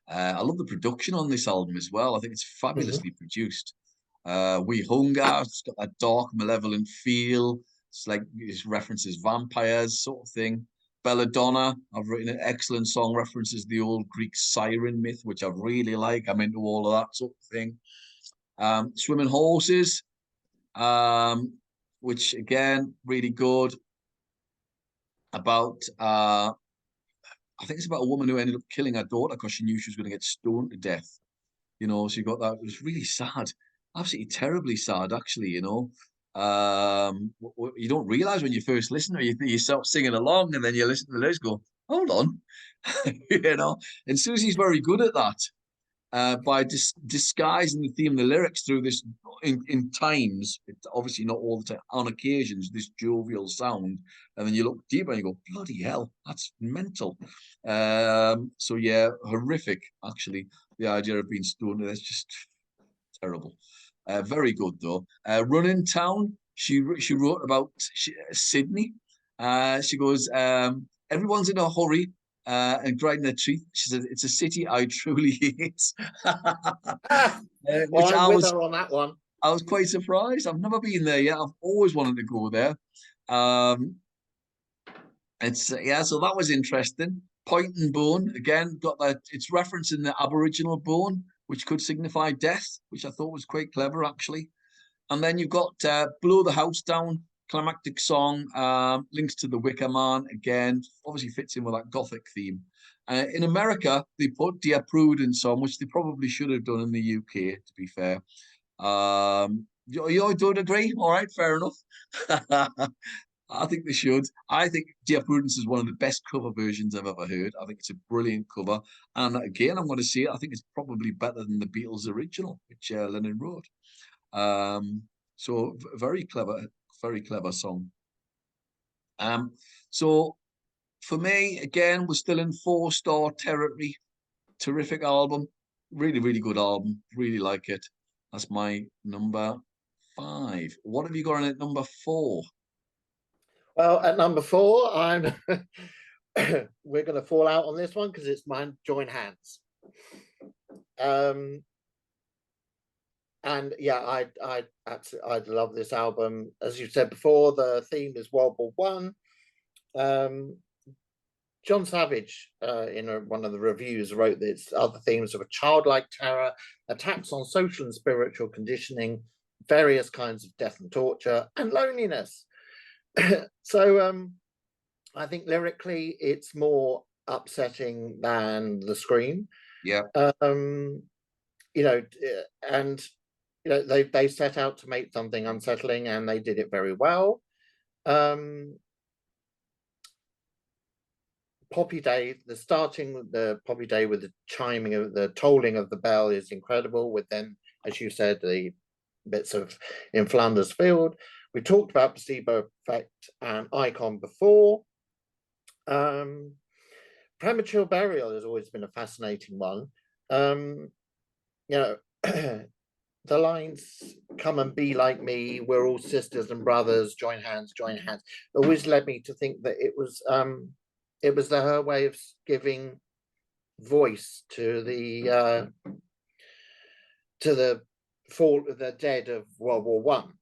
I love the production on this album as well. I think it's fabulously produced. We Hunger, it's got a dark, malevolent feel. It's like it references vampires, sort of thing. Belladonna, I've written an excellent song, references the old Greek siren myth, which I really like. I'm into all of that sort of thing. Swimming Horses, which again, really good. About I think it's about a woman who ended up killing her daughter because she knew she was going to get stoned to death. You know, she got that. It was really sad, absolutely terribly sad, actually. You know, you don't realize when you first listen to it, you start singing along, and then you listen to the lyrics, go, hold on, you know. And Siouxsie's very good at that. By disguising the theme of the lyrics through this in times, obviously not all the time, on occasions, this jovial sound, and then you look deeper and you go, bloody hell, that's mental. So yeah, horrific, actually, the idea of being stoned, that's just terrible. Very good though. Running Town, she wrote about Sydney. She goes, everyone's in a hurry, and grinding their teeth. She said, "It's a city I truly hate."
Well,
Which
I'm with her on that one.
I was quite surprised. I've never been there yet. I've always wanted to go there. It's yeah, so that was interesting. Point and Bone again got that. It's referencing the Aboriginal bone, which could signify death, which I thought was quite clever actually. And then you've got Blow the House Down, climactic song, links to the Wicker Man again, obviously fits in with that gothic theme. In America, they put Dear Prudence on, which they probably should have done in the UK, to be fair. You don't agree? All right, fair enough. I think they should. I think Dear Prudence is one of the best cover versions I've ever heard. I think it's a brilliant cover. And again, I'm going to say it. I think it's probably better than the Beatles' original, which Lennon wrote. So very clever song. So for me, again, we're still in 4-star territory. Terrific album, really, really good album. Really like it. That's my number 5. What have you got on at number 4?
Well, at number 4, I'm we're going to fall out on this one because it's mine. Join Hands. And yeah, I love this album. As you said before, the theme is World War One. John Savage, in one of the reviews, wrote this other themes of a childlike terror, attacks on social and spiritual conditioning, various kinds of death and torture, and loneliness. So I think lyrically, it's more upsetting than The Scream.
Yeah.
You know, and you know, they set out to make something unsettling, and they did it very well. Poppy Day, the Poppy Day with the chiming of the tolling of the bell is incredible. With then, as you said, the bits of in Flanders Field. We talked about Placebo Effect and Icon before. Premature Burial has always been a fascinating one. You know, the lines "Come and be like me, we're all sisters and brothers, join hands, always led me to think that it was her way of giving voice to the dead of World War One.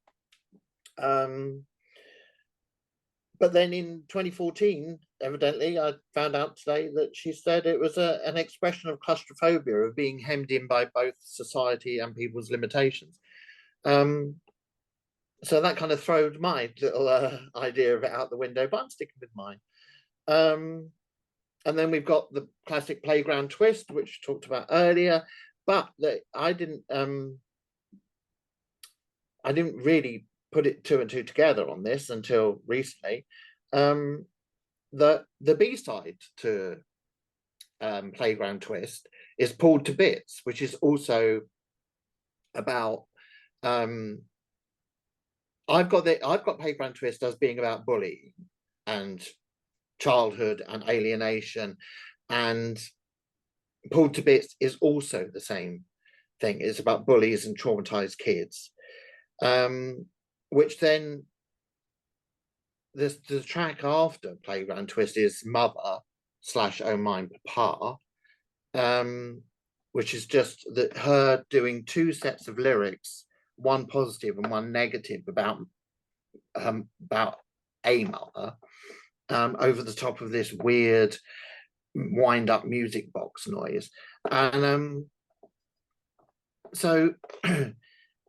But then in 2014, evidently, I found out today that she said it was an expression of claustrophobia, of being hemmed in by both society and people's limitations. So that kind of throwed my little idea of it out the window, but I'm sticking with mine. And then we've got the classic Playground Twist, which we talked about earlier, but I didn't really put it two and two together on this until recently. The B-side to Playground Twist is Pulled to Bits, which is also about I've got Playground Twist as being about bullying and childhood and alienation, and Pulled to Bits is also the same thing. It's about bullies and traumatized kids. Which then the track after Playground Twist is Mother / Oh Mine Papa, which is just her doing two sets of lyrics, one positive and one negative about a mother, over the top of this weird wind up music box noise. And so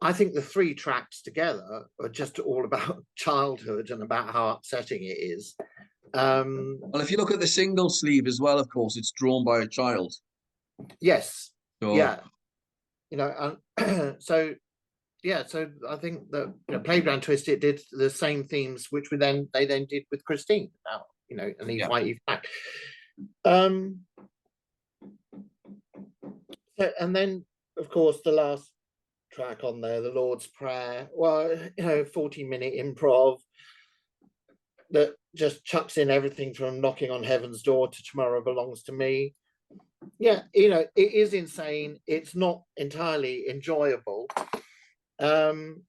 I think the three tracks together are just all about childhood and about how upsetting it is.
Well, if you look at the single sleeve as well, of course, it's drawn by a child.
Yes.
So,
yeah. So I think that Playground Twist, it did the same themes which they then did with Christine about an Eve White Eve Black. And then of course the last track on there, the Lord's Prayer, 40-minute improv that just chucks in everything from Knocking on Heaven's Door to Tomorrow Belongs to Me. It is insane. It's not entirely enjoyable. Some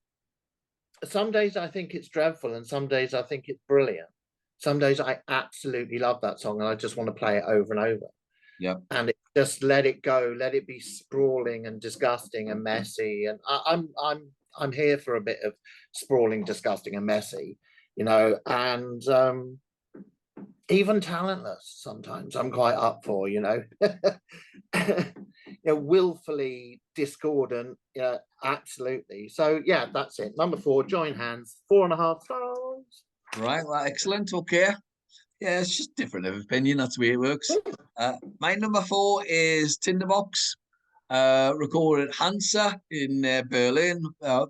days I think it's dreadful and some days I think it's brilliant. Some days I absolutely love that song and I just want to play it over and over.
Yeah.
And just let it go, let it be sprawling and disgusting and messy. And I'm here for a bit of sprawling, disgusting and messy, and even talentless sometimes I'm quite up for, willfully discordant, absolutely. So yeah, that's it. Number 4, Join Hands, 4.5 stars.
Right, well, excellent. Okay. Yeah, it's just different of opinion. That's the way it works. My number 4 is Tinderbox, recorded at Hansa in Berlin,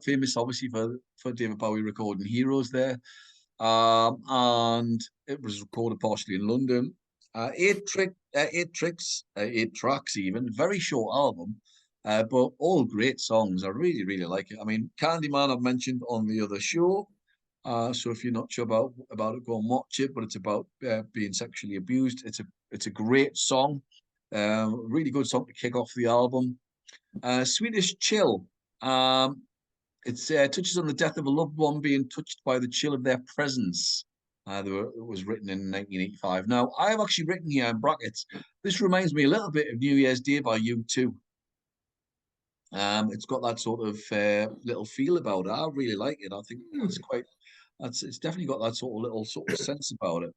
famous obviously for David Bowie recording Heroes there. And it was recorded partially in London. 8 tracks even, very short album, but all great songs. I really, really like it. I mean, Candyman I've mentioned on the other show. So if you're not sure about it, go and watch it. But it's about being sexually abused. It's a great song, really good song to kick off the album. Swedish Chill. It touches on the death of a loved one being touched by the chill of their presence. It was written in 1985. Now, I have actually written here in brackets, this reminds me a little bit of New Year's Day by U2. It's got that sort of little feel about it. I really like it. I think it's definitely got that sort of sense about it.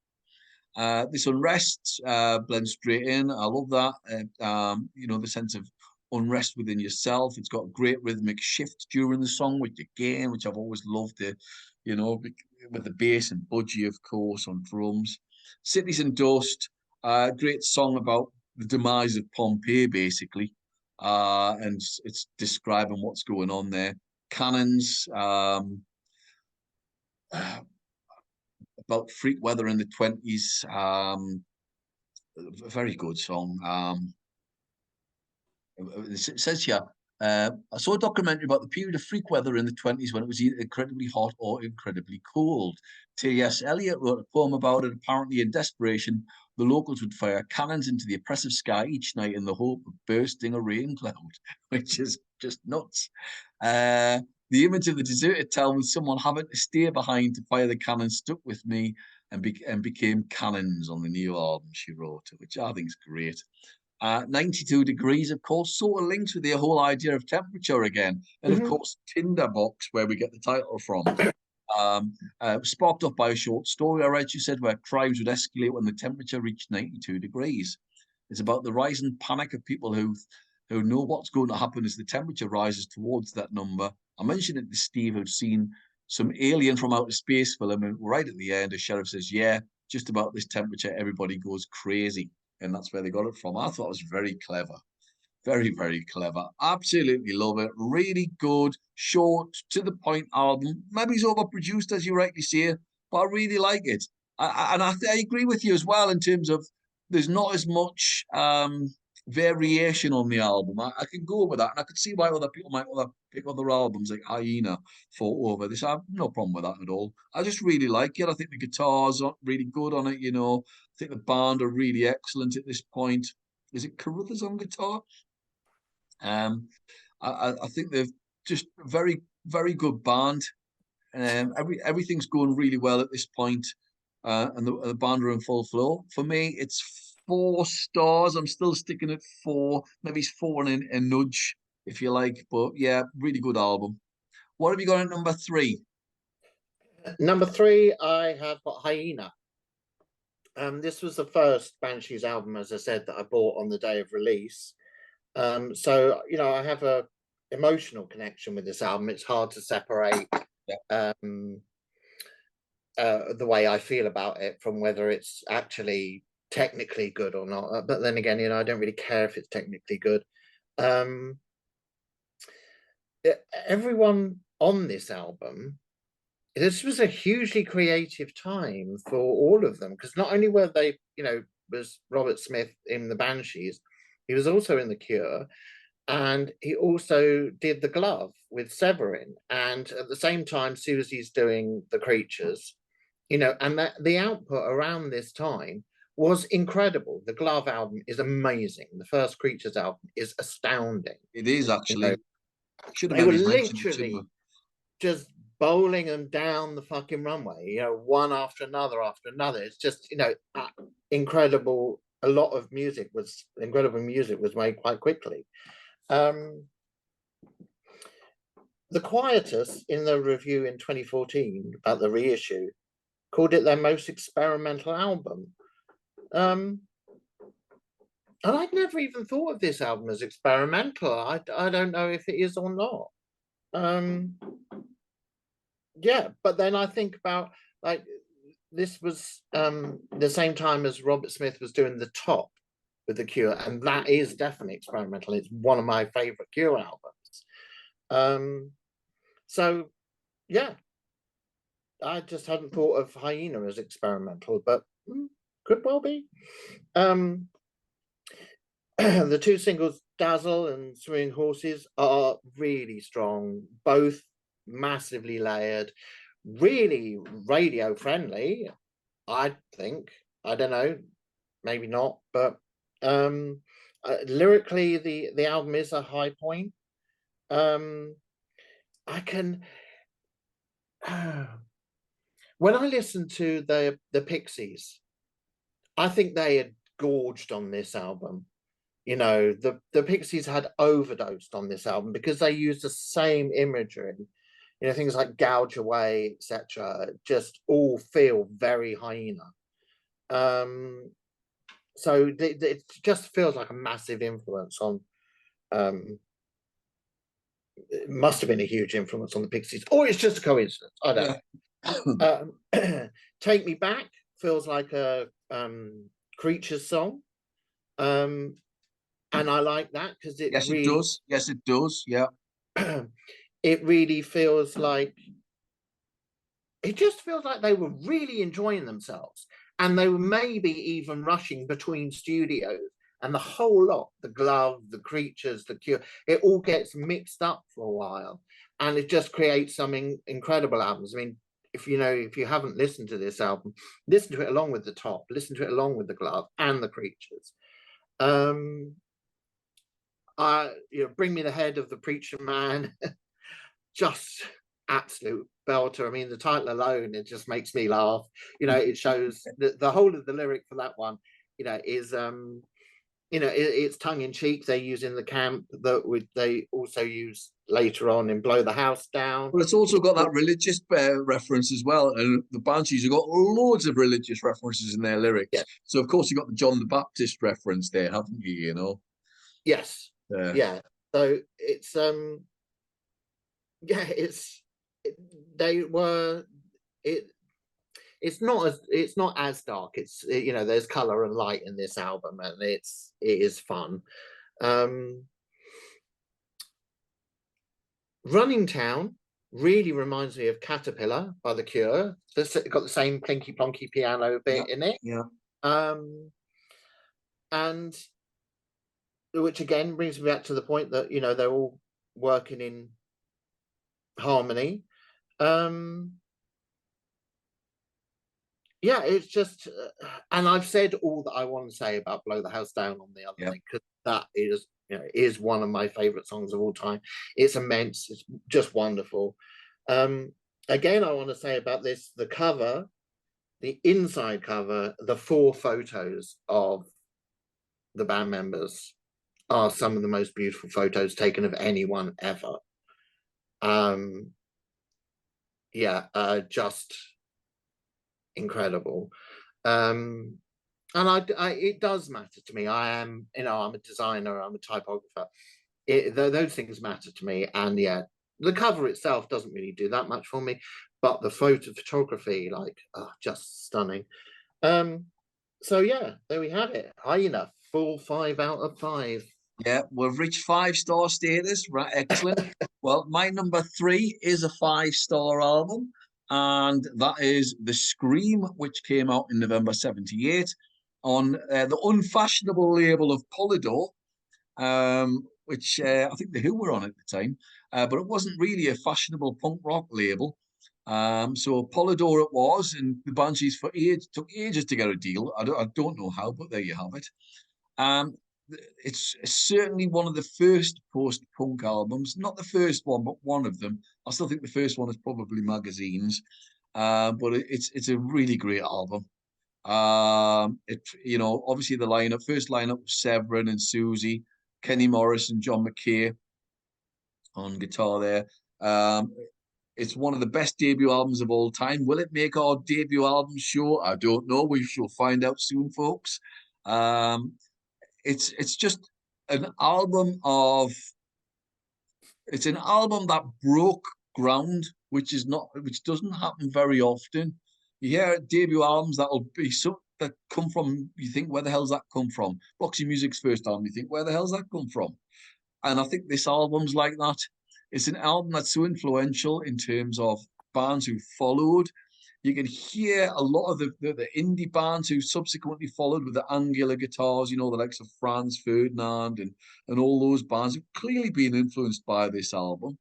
This unrest blends straight in. I love that. The sense of unrest within yourself. It's got a great rhythmic shift during the song, which I've always loved it, with the bass and Budgie, of course, on drums. Cities and Dust, great song about the demise of Pompeii, basically. And it's describing what's going on there. Cannons, about freak weather in the 20s. a very good song. It says here, I saw a documentary about the period of freak weather in the 20s when it was either incredibly hot or incredibly cold. T.S. Eliot wrote a poem about it. Apparently, in desperation, the locals would fire cannons into the oppressive sky each night in the hope of bursting a rain cloud, which is just nuts. The image of the deserted town with someone having to stay behind to fire the cannon stuck with me and became Cannons on the new album, she wrote, which I think is great. 92 degrees, of course, sort of links with the whole idea of temperature again. And of course, Tinderbox, where we get the title from, sparked off by a short story I read, you said, where crimes would escalate when the temperature reached 92 degrees. It's about the rising panic of people who know what's going to happen as the temperature rises towards that number. I mentioned it to Steve, who'd seen some Alien from Outer Space film, and right at the end, the sheriff says, yeah, just about this temperature, everybody goes crazy. And that's where they got it from. I thought it was very clever. Very, very clever. Absolutely love it. Really good, short, to the point album. Maybe it's overproduced, as you rightly say, but I really like it. And I agree with you as well in terms of there's not as much variation on the album. I can go with that, and I could see why other people might pick other albums like Hyena for over this. I have no problem with that at all. I just really like it. I think the guitars are really good on it. I think the band are really excellent at this point. Is it Carruthers on guitar? I think they're just very, very good band. Everything's going really well at this point, and the band are in full flow. For me, it's 4 stars. I'm still sticking at 4. Maybe it's 4 and a nudge, if you like. But yeah, really good album. What have you got at number 3?
Number 3, I have got Hyena. This was the first Banshees album, as I said, that I bought on the day of release. So I have a emotional connection with this album. It's hard to separate the way I feel about it from whether it's actually technically good or not. But then again, I don't really care if it's technically good. Everyone on this album, this was a hugely creative time for all of them, because not only were they, was Robert Smith in the Banshees, he was also in The Cure, and he also did The Glove with Severin, and at the same time Siouxsie's doing The Creatures, and that the output around this time was incredible. The Glove album is amazing. The first Creatures album is astounding.
It is actually.
They were literally just bowling them down the fucking runway, one after another after another. It's just, incredible. A lot of incredible music was made quite quickly. The Quietus, in the review in 2014 about the reissue, called it their most experimental album. And I'd never even thought of this album as experimental. I don't know if it is or not. Yeah, but then I think about, like, this was the same time as Robert Smith was doing The Top with The Cure, and that is definitely experimental. It's one of my favorite Cure albums. So yeah, I just hadn't thought of Hyena as experimental, but could well be. The 2 singles, Dazzle and Swinging Horses, are really strong, both massively layered, really radio friendly, I think. I don't know, maybe not, but lyrically the album is a high point. I can when I listen to the Pixies, I think they had gorged on this album. The Pixies had overdosed on this album because they used the same imagery. Things like Gouge Away, etc., just all feel very Hyena. So it just feels like a massive influence on. It must have been a huge influence on the Pixies, or it's just a coincidence. I don't know. Take Me Back feels like a Creatures song, and I like that because it
it does. Yes, it does. Yeah.
It really feels like, it just feels like they were really enjoying themselves. and they were maybe even rushing between studios, and the whole lot, the Glove, the Creatures, the Cure, it all gets mixed up for a while, and it just creates some incredible albums. I mean, if you haven't listened to this album, listen to it along with the Top, listen to it along with the Glove and the Creatures. Bring Me the Head of the Preacher Man, just absolute belter. I mean, the title alone, it just makes me laugh. It shows the whole of the lyric for that one, is it's tongue in cheek. They use in the camp that they also use later on in Blow the House Down.
But it's also got that religious reference as well. And the Banshees have got loads of religious references in their lyrics.
Yeah.
So, of course, you've got the John the Baptist reference there, haven't you?
Yes. Yeah. So it's it's not as dark. It's there's color and light in this album, and it is fun. Running Town really reminds me of Caterpillar by The Cure. It's got the same plinky plonky piano bit in it.
Yeah.
And which again brings me back to the point that they're all working in harmony. It's just and I've said all that I want to say about Blow the House Down on the other thing, because that is one of my favorite songs of all time. It's immense. It's just wonderful. Again, I want to say about this, the cover, the inside cover, the 4 photos of the band members are some of the most beautiful photos taken of anyone ever. Just incredible. And it does matter to me. I'm a designer, I'm a typographer. Those things matter to me. And the cover itself doesn't really do that much for me, but the photography, just stunning. So there we have it. Hyena, full 5 out of 5.
Yeah, we've reached 5-star status. Right, excellent. Well, my number 3 is a 5-star album, and that is The Scream, which came out in November 78 on the unfashionable label of Polydor, which I think the Who were on at the time, but it wasn't really a fashionable punk rock label. So Polydor it was, and the Banshees took ages to get a deal. I don't know how, but there you have it. It's certainly one of the first post-punk albums. Not the first one, but one of them. I still think the first one is probably Magazines, but it's a really great album. Obviously the first lineup was Severin and Siouxsie, Kenny Morris and John McKay on guitar there. It's one of the best debut albums of all time. Will it make our debut album show? I don't know. We shall find out soon, folks. It's just an album that broke ground, which doesn't happen very often. You hear debut albums that come from, you think, where the hell's that come from? Roxy Music's first album, you think, where the hell's that come from? And I think this album's like that. It's an album that's so influential in terms of bands who followed. You can hear a lot of the indie bands who subsequently followed with the angular guitars, the likes of Franz Ferdinand and all those bands have clearly been influenced by this album.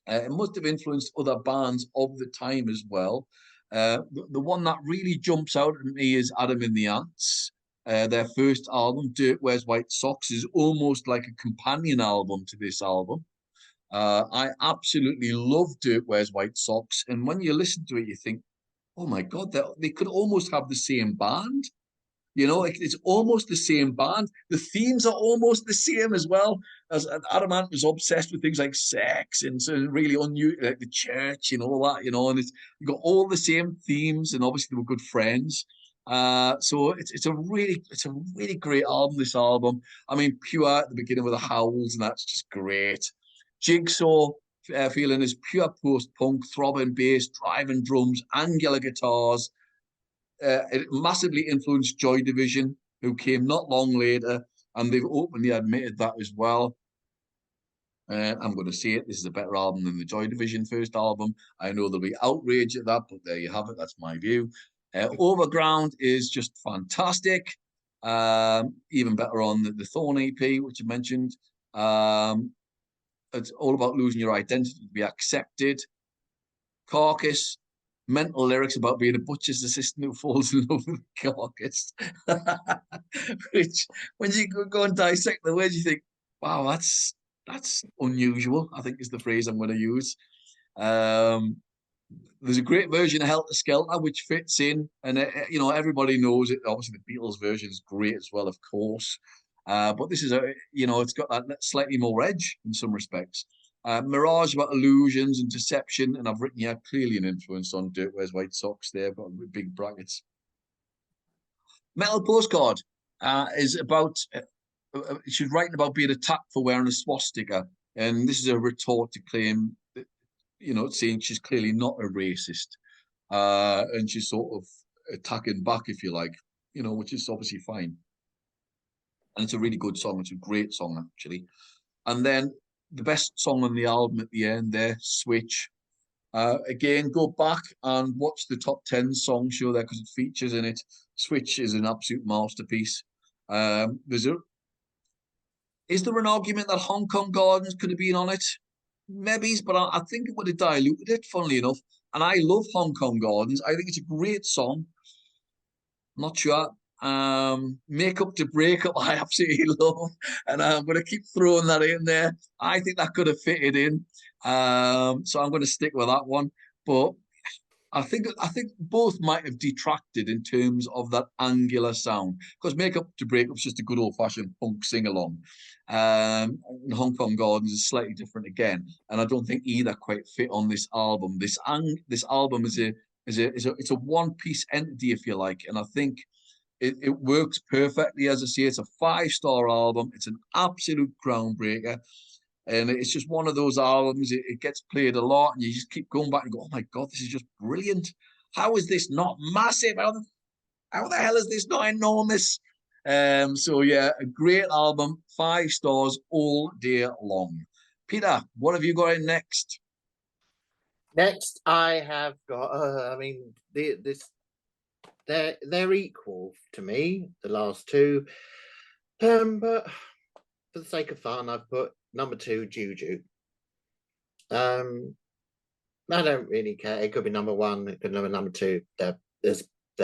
It must have influenced other bands of the time as well. The one that really jumps out at me is Adam and the Ants. Their first album, Dirt Wears White Socks, is almost like a companion album to this album. I absolutely love Dirt Wears White Socks. And when you listen to it, you think, oh my God, they could almost have the same band. It's almost the same band. The themes are almost the same as well. As Adam Ant was obsessed with things like sex and so really unusual, like the church and all that, and you've got all the same themes, and obviously they were good friends. So it's a really great album, this album. I mean, Pure at the beginning with the howls, and that's just great. Jigsaw, feeling is pure post-punk, throbbing bass, driving drums, angular guitars. It massively influenced Joy Division, who came not long later, and they've openly admitted that as well. I'm going to say it, this is a better album than the Joy Division first album. I know there'll be outrage at that, but there you have it. That's my view. Overground is just fantastic. Even better on the Thorn EP, which I mentioned. It's all about losing your identity to be accepted. Carcass, mental lyrics about being a butcher's assistant who falls in love with Carcass. Which, when you go and dissect the words, you think, wow, that's unusual, I think is the phrase I'm going to use. There's a great version of Helter Skelter which fits in, and you know, everybody knows it. Obviously, the Beatles version is great as well, of course. But this is it's got that slightly more edge in some respects. Mirage about illusions and deception, and I've written here clearly an influence on Dirt Wears White Socks. There, I've got big brackets. Metal Postcard is about. She's writing about being attacked for wearing a swastika, and this is a retort to claim that, saying she's clearly not a racist, and she's sort of attacking back, if you like, which is obviously fine. And it's a really good song. It's a great song, actually. And then the best song on the album at the end there, Switch. Again, go back and watch the top 10 song show there because it features in it. Switch is an absolute masterpiece. Is there an argument that Hong Kong Gardens could have been on it? Maybe, but I think it would have diluted it, funnily enough. And I love Hong Kong Gardens. I think it's a great song. Not sure. Make Up to Break Up, I absolutely love. And I'm going to keep throwing that in there. I think that could have fitted in. So I'm going to stick with that one. But I think both might have detracted in terms of that angular sound. Because Make Up to Break Up is just a good old-fashioned punk sing-along. Hong Kong Gardens is slightly different again. And I don't think either quite fit on this album. This album is it's a one-piece entity, if you like. And I think it works perfectly. As I say, it's a 5-star album. It's an absolute groundbreaker. And it's just one of those albums, it gets played a lot, and you just keep going back and go, oh my God, this is just brilliant. How is this not massive? How the hell is this not enormous? So yeah, a great album, 5 stars all day long. Peter, what have you got in next?
Next, I have got, they're equal to me, the last two. But for the sake of fun, I've put number 2, Juju. I don't really care. It could be number 1, it could be number 2. They're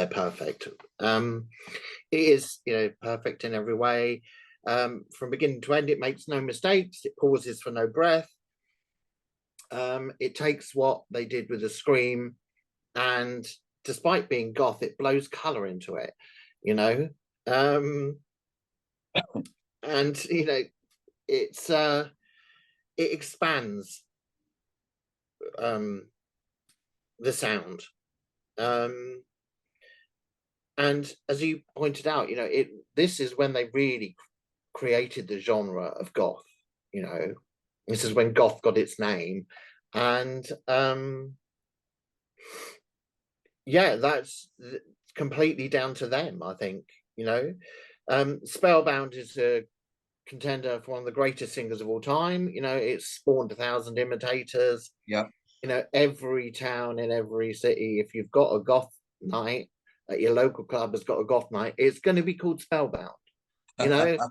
perfect. It is, perfect in every way. From beginning to end, it makes no mistakes. It pauses for no breath. It takes what they did with the Scream, and despite being goth, it blows color into it, and it's it expands the sound, and as you pointed out, this is when they really created the genre of goth. This is when goth got its name, and yeah, that's completely down to them, I think. Spellbound is a contender for one of the greatest singers of all time. It's spawned 1,000 imitators.
Yeah.
Every town in every city, if you've got a goth night at your local club has got a goth night, it's going to be called Spellbound. Am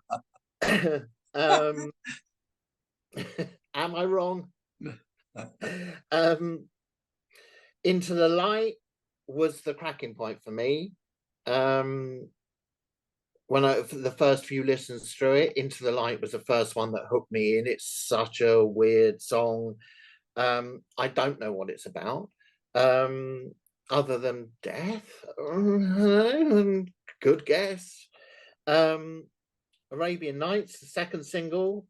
I wrong? Into the Light was the cracking point for me. When for the first few listens through it, Into the Light was the first one that hooked me in. It's such a weird song. I don't know what it's about, other than death. Good guess. Arabian Nights, the second single,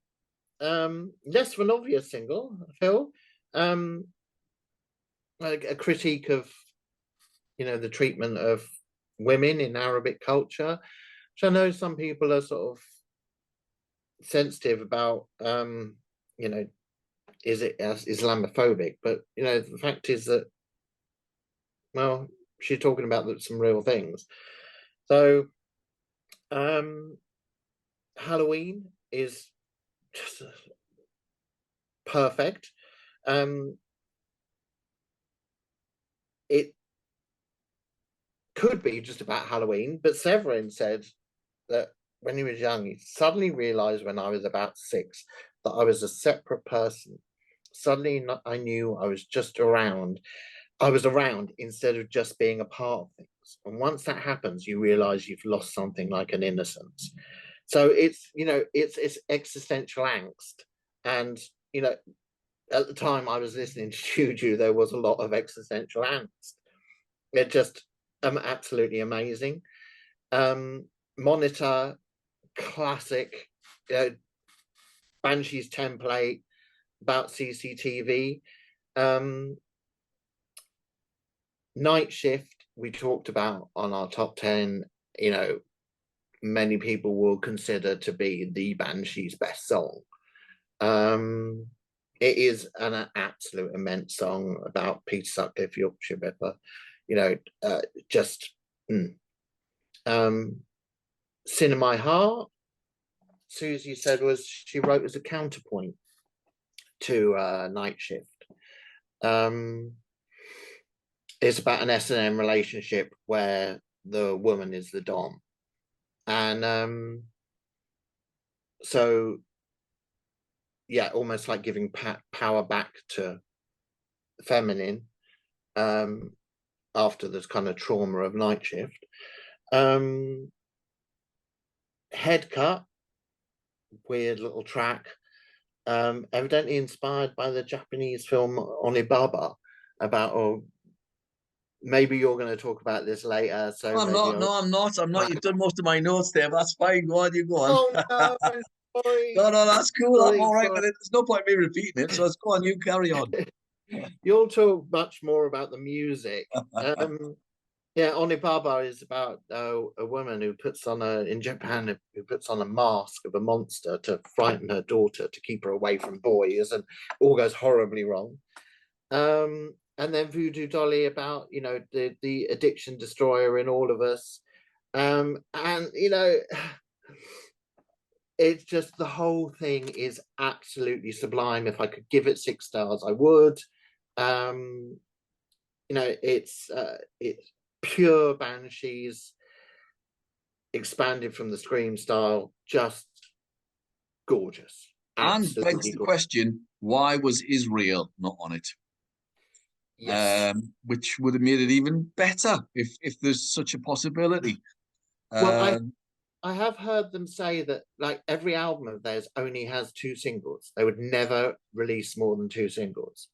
less of an obvious single, I feel. A critique of, the treatment of women in Arabic culture, which I know some people are sort of sensitive about. Is it Islamophobic? But the fact is that, well, she's talking about some real things. So, Halloween is just perfect. It could be just about Halloween, but Severin said that when he was young, he suddenly realized when I was about 6 that I was a separate person. Suddenly, I knew I was just around. I was around instead of just being a part of things. And once that happens, you realize you've lost something like an innocence. So it's, it's existential angst. And, at the time I was listening to Juju, there was a lot of existential angst. It just absolutely amazing. Monitor, classic, Banshees template about CCTV. Night Shift, we talked about on our top 10, many people will consider to be the Banshees' best song. It is an absolute immense song about Peter Sutcliffe, Yorkshire Ripper, Sin in My Heart, Siouxsie said she wrote as a counterpoint to Night Shift. It's about an S&M relationship where the woman is the dom. And so, yeah, almost like giving power back to the feminine after this kind of trauma of Night Shift. Head Cut, weird little track, evidently inspired by the Japanese film Onibaba about, maybe you're going to talk about this later. So
I'm not. You've done most of my notes there, but that's fine. Go on, you go on.
Oh no, sorry.
No, that's cool.
Sorry,
I'm all right with it. There's no point in me repeating it. So let's go on, you carry on.
You'll talk much more about the music. Yeah, Onibaba is about a woman who puts on in Japan, who puts on a mask of a monster to frighten her daughter, to keep her away from boys, and all goes horribly wrong. And then Voodoo Dolly about, the addiction destroyer in all of us. And, it's just, the whole thing is absolutely sublime. If I could give it 6 stars, I would. It's pure Banshees, expanded from the Scream style, just gorgeous.
And begs the question, why was Israel not on it?
Yes.
Which would have made it even better if there's such a possibility.
Well, I have heard them say that like every album of theirs only has 2 singles. They would never release more than 2 singles.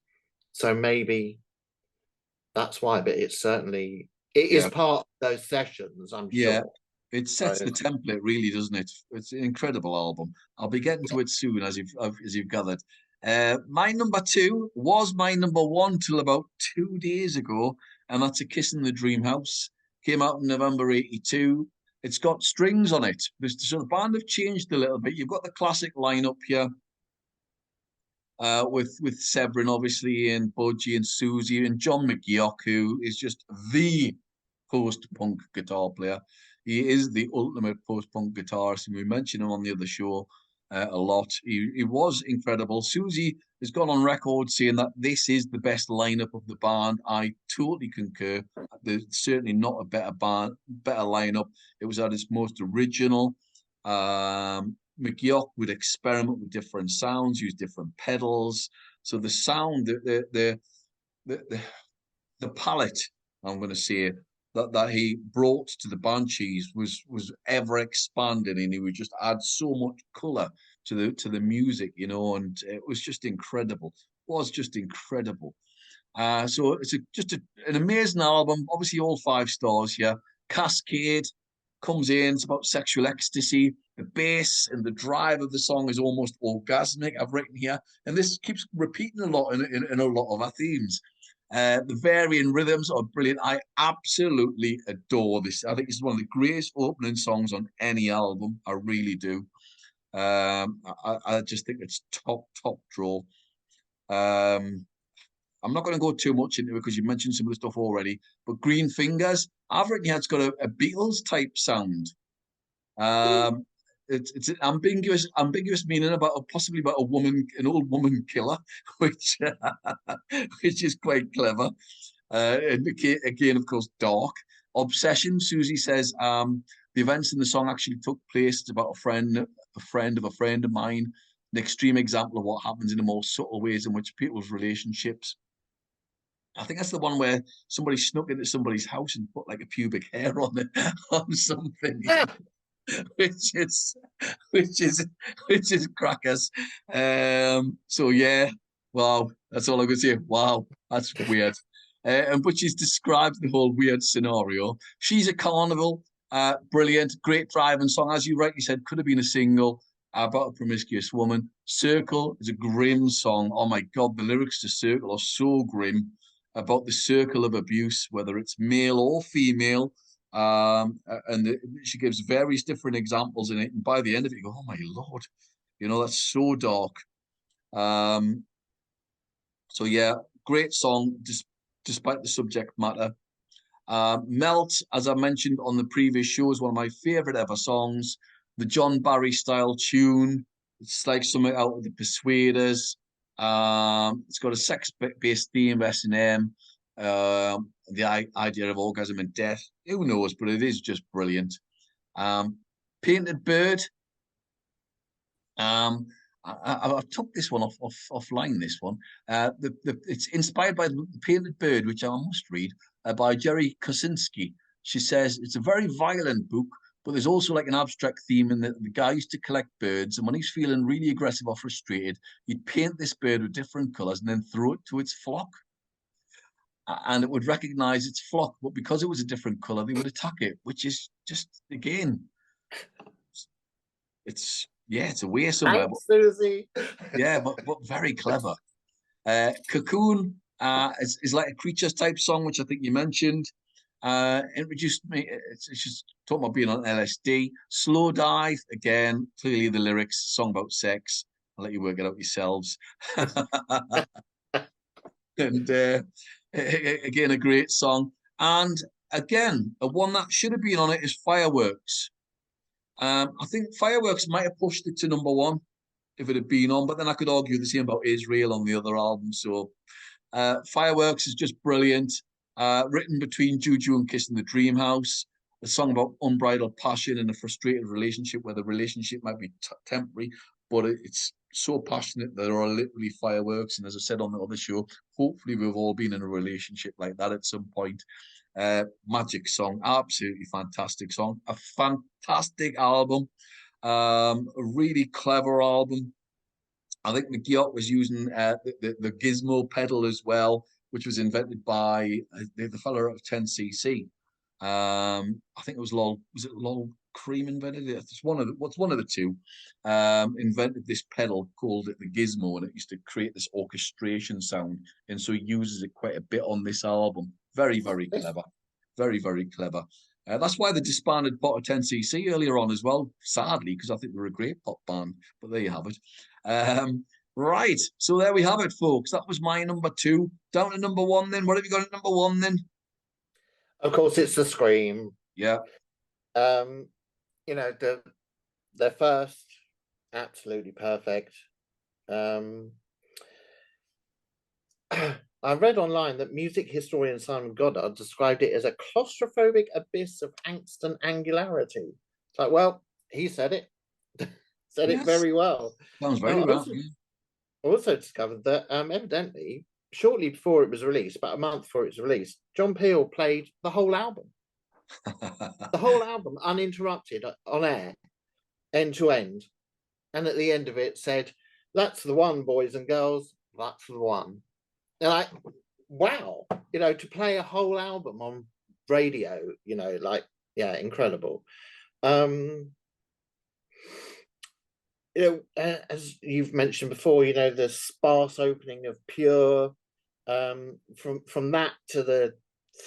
So maybe that's why, but it is part of those sessions, I'm sure.
It sets the template, really, doesn't it? It's an incredible album. I'll be getting to it soon, as you've gathered. My number 2 was my number 1 till about 2 days ago, and that's A Kiss in the Dreamhouse. Came out in November '82. It's got strings on it. So the band have changed a little bit. You've got the classic lineup here, with Severin, obviously, and Budgie and Siouxsie and John McGeoch, who is just the post-punk guitar player. He is the ultimate post-punk guitarist, and we mentioned him on the other show a lot. He was incredible. Siouxsie has gone on record saying that this is the best lineup of the band. I totally concur. There's certainly not a better lineup. It was at its most original. McGeoch would experiment with different sounds, use different pedals. So the sound, the palette, I'm going to say, that he brought to the Banshees was ever expanding, and he would just add so much colour to the music, and it was just incredible. So it's just an amazing album. Obviously, all 5 stars here. Cascade comes in. It's about sexual ecstasy. The bass and the drive of the song is almost orgasmic, I've written here, and this keeps repeating a lot in a lot of our themes. The varying rhythms are brilliant. I absolutely adore this. I think this is one of the greatest opening songs on any album. I really do. I just think it's top draw. I'm not going to go too much into it because you mentioned some of the stuff already. But Green Fingers, I've written here, it's got a Beatles type sound. It's an ambiguous meaning possibly about an old woman killer, which is quite clever. And again, of course, dark. Obsession, Siouxsie says, the events in the song actually took place. It's about a friend of a friend of mine, an extreme example of what happens in the more subtle ways in which people's relationships. I think that's the one where somebody snuck into somebody's house and put like a pubic hair on it on something, which is which is which is crackers. So yeah, wow, that's all I could say. Wow, that's weird. But she's described the whole weird scenario. She's a Carnival, brilliant, great driving song, as you rightly said, could have been a single about a promiscuous woman. Circle is a grim song. Oh my God, the lyrics to Circle are so grim about the circle of abuse, whether it's male or female. She gives various different examples in it. And by the end of it, you go, oh my Lord, that's so dark. So yeah, great song, despite the subject matter. Melt, as I mentioned on the previous show, is one of my favorite ever songs. The John Barry style tune. It's like something out of the Persuaders. It's got a sex-based theme, S&M. The idea of orgasm and death. Who knows? But it is just brilliant. Painted Bird. I took this one offline. This one, it's inspired by the Painted Bird, which I must read, by Jerry Kosinski. She says it's a very violent book, but there's also like an abstract theme in that the guy used to collect birds, and when he's feeling really aggressive or frustrated, he'd paint this bird with different colors and then throw it to its flock. And it would recognize its flock, but because it was a different color, they would attack it, which is just, again, it's a way somewhere.
Thanks, Siouxsie.
Yeah, but very clever. Cocoon is like a Creatures type song, which I think you mentioned. Introduced me. It's just talking about being on LSD. Slow Dive, again, clearly the lyrics, song about sex. I'll let you work it out yourselves. And again, a great song. And again, a one that should have been on it is Fireworks. I think Fireworks might have pushed it to number one if it had been on, but then I could argue the same about Israel on the other album. So Fireworks is just brilliant. Written between Juju and Kiss in the Dreamhouse, a song about unbridled passion and a frustrated relationship where the relationship might be temporary, but it's so passionate that there are literally fireworks. And as I said on the other show, hopefully we've all been in a relationship like that at some point. Magic song, absolutely fantastic song, a fantastic album, a really clever album. I think McGeoch was using the gizmo pedal as well, which was invented by the fella out of 10cc. I think it was Lol Cream invented it? It's one of the two. Invented this pedal, called it the gizmo, and it used to create this orchestration sound. And so he uses it quite a bit on this album. Very, very clever. Very, very clever. That's why they disbanded Pot of 10cc earlier on as well, sadly, because I think they were a great pop band. But there you have it. Right, so there we have it, folks. That was my number two. Down to number one then. What have you got at number one then?
Of course, it's the Scream.
Yeah.
Their first, absolutely perfect. I read online that music historian Simon Goddard described it as a claustrophobic abyss of angst and angularity. It's like, well, he said it. Said it very well.
Sounds very well.
Also discovered that evidently, shortly before it was released, about a month before it was released, John Peel played the whole album. The whole album uninterrupted on air, end to end. And at the end of it said, "That's the one, boys and girls, that's the one." And wow, to play a whole album on radio, incredible. As you've mentioned before, the sparse opening of Pure, from that to the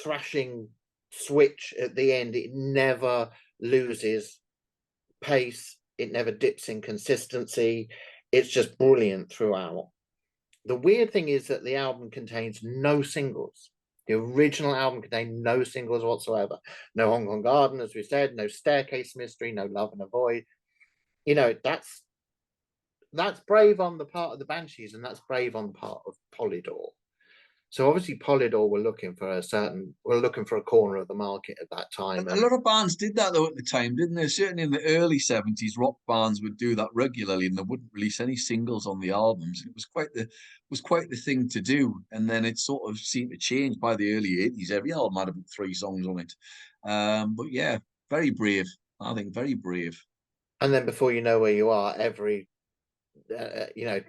thrashing switch at the end, it never loses pace, it never dips in consistency. It's just brilliant throughout. The weird thing is that the album contains no singles. The original album contained no singles whatsoever. No Hong Kong Garden, as we said, no Staircase Mystery, no Love in a Void. That's brave on the part of the Banshees, and that's brave on the part of Polydor. So obviously Polydor were looking for a corner of the market at that time.
A
And
lot of bands did that though at the time, didn't they? Certainly in the early 70s, rock bands would do that regularly and they wouldn't release any singles on the albums. It was quite the thing to do. And then it sort of seemed to change by the early 80s. Every album had about 3 songs on it. But yeah, very brave. I think very brave.
and then before you know where you are, every you know,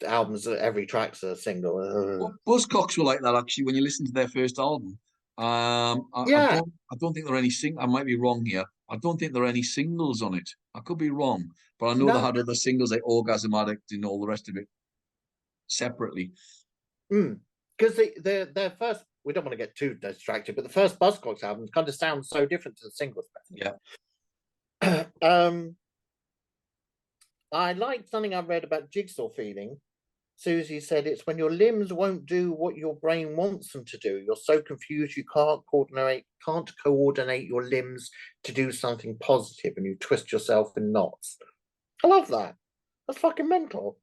albums, every track's a single.
Well, Buzzcocks were like that actually when you listen to their first album.
Yeah,
I don't think there are any I might be wrong here. I don't think there are any singles on it. I could be wrong, but I know they
no,
had other singles like Orgasm Addict and all the rest of it separately.
because their first, we don't want to get too distracted, but the first Buzzcocks album kind of sounds so different to the singles.
Yeah.
I like something I've read about jigsaw feeling. Siouxsie said it's when your limbs won't do what your brain wants them to do. You're so confused you can't coordinate your limbs to do something positive, and you twist yourself in knots. I love that. That's fucking mental.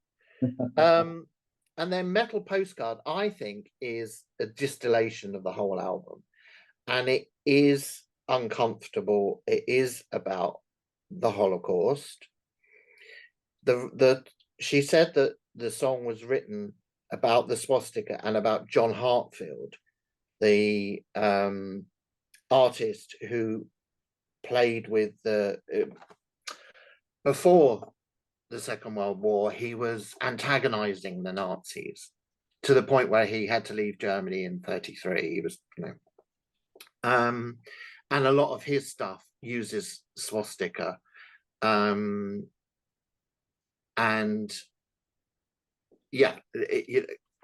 And then Metal Postcard, I think, is a distillation of the whole album. And it is uncomfortable. It is about the Holocaust. She said that the song was written about the swastika and about John Hartfield, the artist who played with before the Second World War. He was antagonizing the Nazis to the point where he had to leave Germany in 1933. He was, and a lot of his stuff uses swastika. And yeah,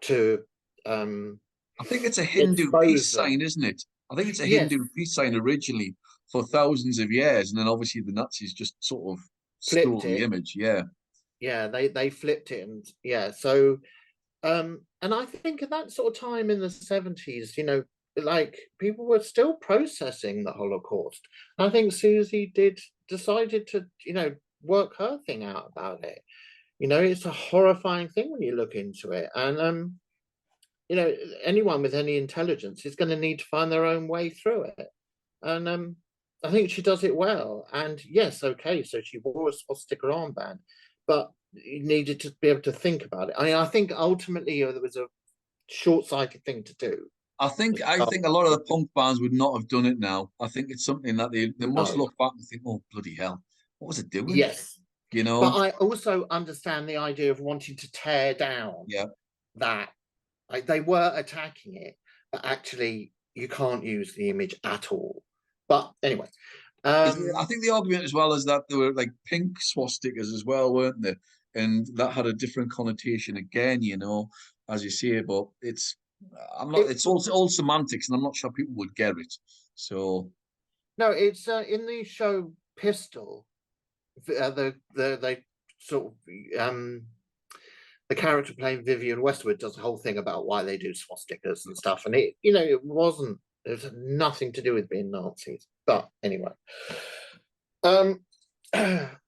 to
I think it's a Hindu peace
them.
sign, isn't it? I think it's a
Yes.
Hindu peace sign originally for thousands of years, and then obviously the Nazis just sort of stole the image. Yeah.
Yeah, they flipped it, and yeah, so and I think at that sort of time in the 70s, like people were still processing the Holocaust. I think Siouxsie decided to, work her thing out about it. It's a horrifying thing when you look into it. And anyone with any intelligence is going to need to find their own way through it. And I think she does it well. And yes, okay, so she wore a swastika armband, but you needed to be able to think about it. I think ultimately there was a short-sighted thing to do.
I think a lot of the punk bands would not have done it now. I think it's something that they must look back and think, oh bloody hell, what was it doing?
Yes. But I also understand the idea of wanting to tear down that. Like, they were attacking it, but actually you can't use the image at all. But anyway.
I think the argument as well is that there were like pink swastikas as well, weren't there? And that had a different connotation again, as you say, but it's all semantics and I'm not sure people would get it. So
no, it's in the show Pistol, they sort of the character playing Vivienne Westwood does a whole thing about why they do swastikas and stuff, and it had nothing to do with being Nazis. But anyway,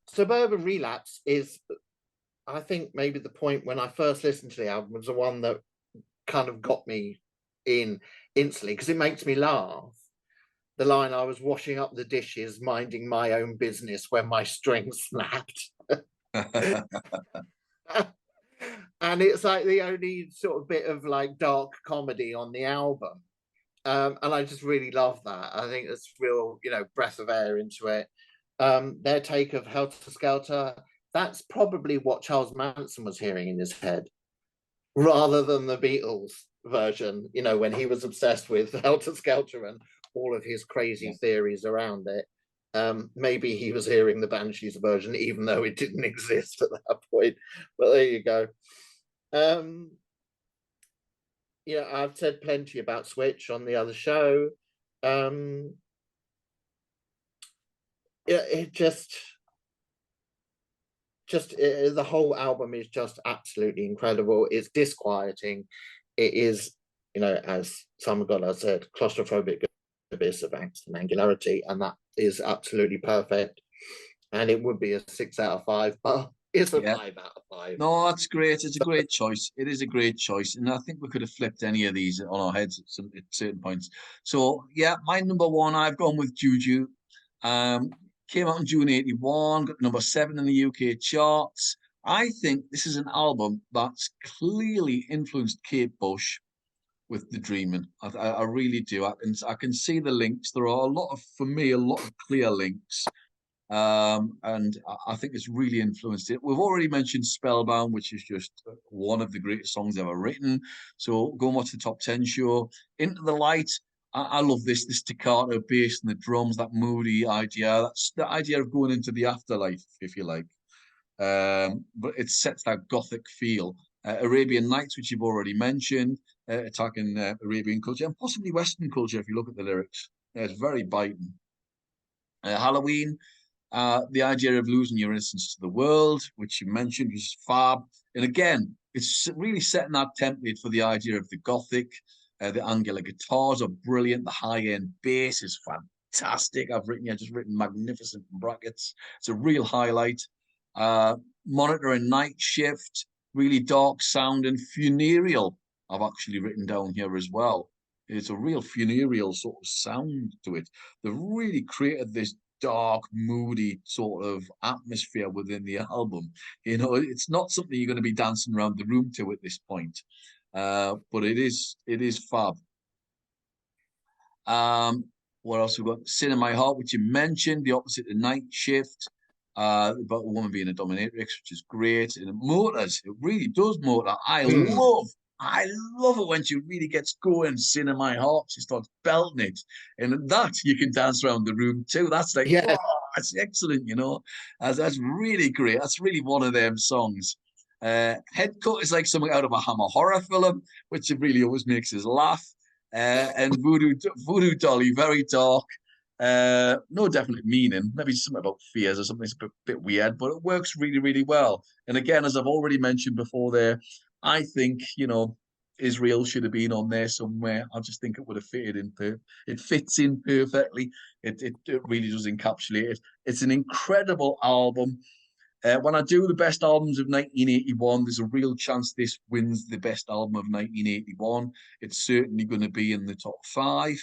Suburban Relapse is, I think, maybe the point when I first listened to the album was the one that kind of got me in instantly, because it makes me laugh. The line, "I was washing up the dishes, minding my own business when my string snapped." And it's like the only sort of bit of like dark comedy on the album. And I just really love that. I think it's real, breath of air into it. Their take of Helter Skelter, that's probably what Charles Manson was hearing in his head, rather than the Beatles version, when he was obsessed with Helter Skelter and all of his crazy theories around it. Maybe he was hearing the Banshees version, even though it didn't exist at that point. But there you go. I've said plenty about Switch on the other show. It just the whole album is just absolutely incredible. It's disquieting. It is, as Simon Goddard said, claustrophobic abyss of angst and angularity, and that is absolutely perfect. And it would be a 6 out of 5, but It's a
Yeah.
5 out of 5.
No, that's great. It's a great choice. It is a great choice. And I think we could have flipped any of these on our heads at certain points. So, yeah, my number one, I've gone with Juju. Came out in June 81, got number 7 in the UK charts. I think this is an album that's clearly influenced Kate Bush with The Dreaming. I really do. I can see the links. There are for me, a lot of clear links. And I think it's really influenced it. We've already mentioned Spellbound, which is just one of the greatest songs ever written. So go and watch the top 10 show. Into the Light. I love this staccato bass and the drums, that moody idea. That's the idea of going into the afterlife, if you like. But it sets that gothic feel. Arabian Nights, which you've already mentioned, attacking Arabian culture and possibly Western culture if you look at the lyrics. It's very biting. Halloween. The idea of losing your innocence to the world, which you mentioned, was fab. And again, it's really setting that template for the idea of the Gothic. The angular guitars are brilliant. The high-end bass is fantastic. I've just written magnificent in brackets. It's a real highlight. Monitor and Night Shift, really dark sound and funereal. I've actually written down here as well. It's a real funereal sort of sound to it. They've really created this dark, moody sort of atmosphere within the album. You know, it's not something you're going to be dancing around the room to at this point, but it is fab. What else we've got? Sin in My Heart, which you mentioned, the opposite of Night Shift. About a woman being a dominatrix, which is great. And it motors, it really does motor. I love it when she really gets going. Sin in My Heart, she starts belting it, and that you can dance around the room too. That's like,
Yeah.
wow, that's excellent, you know. That's really great. That's really one of them songs. Head Cut is like something out of a Hammer horror film, which really always makes us laugh. And Voodoo Dolly, very dark. No definite meaning. Maybe something about fears or something. It's a bit weird, but it works really, really well. And again, as I've already mentioned before, there, I think Israel should have been on there somewhere. I just think it would have fitted in. It fits in perfectly. It really does encapsulate it. It's an incredible album. When I do the best albums of 1981, there's a real chance this wins the best album of 1981. It's certainly going to be in the top 5.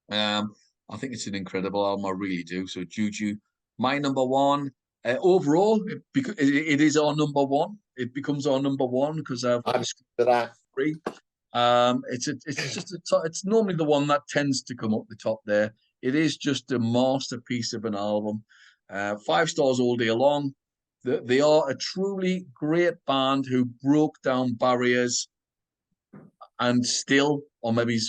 I think it's an incredible album. I really do. So Juju, my number one. Overall, it is our number one. It becomes our number one because I've got
for that.
3. It's normally the one that tends to come up the top there. It is just a masterpiece of an album. 5 stars all day long. They are a truly great band who broke down barriers and still, or maybe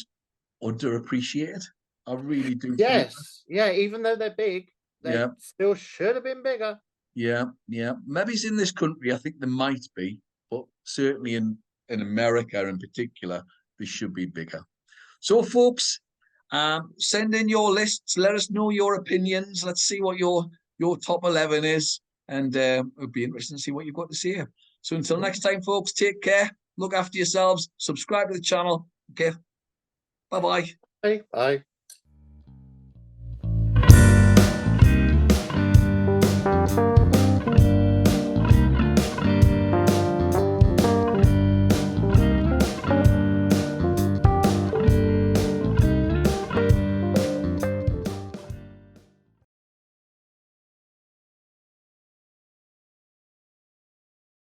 underappreciated. I really do.
Yes. Yeah. Even though they're big, they still should have been bigger.
Yeah. Maybe it's in this country. I think there might be, but certainly in America in particular, they should be bigger. So, folks, send in your lists. Let us know your opinions. Let's see what your top 11 is, and it'll be interesting to see what you've got to say. So, until next time, folks, take care. Look after yourselves. Subscribe to the channel. Okay. Bye-bye.
Bye.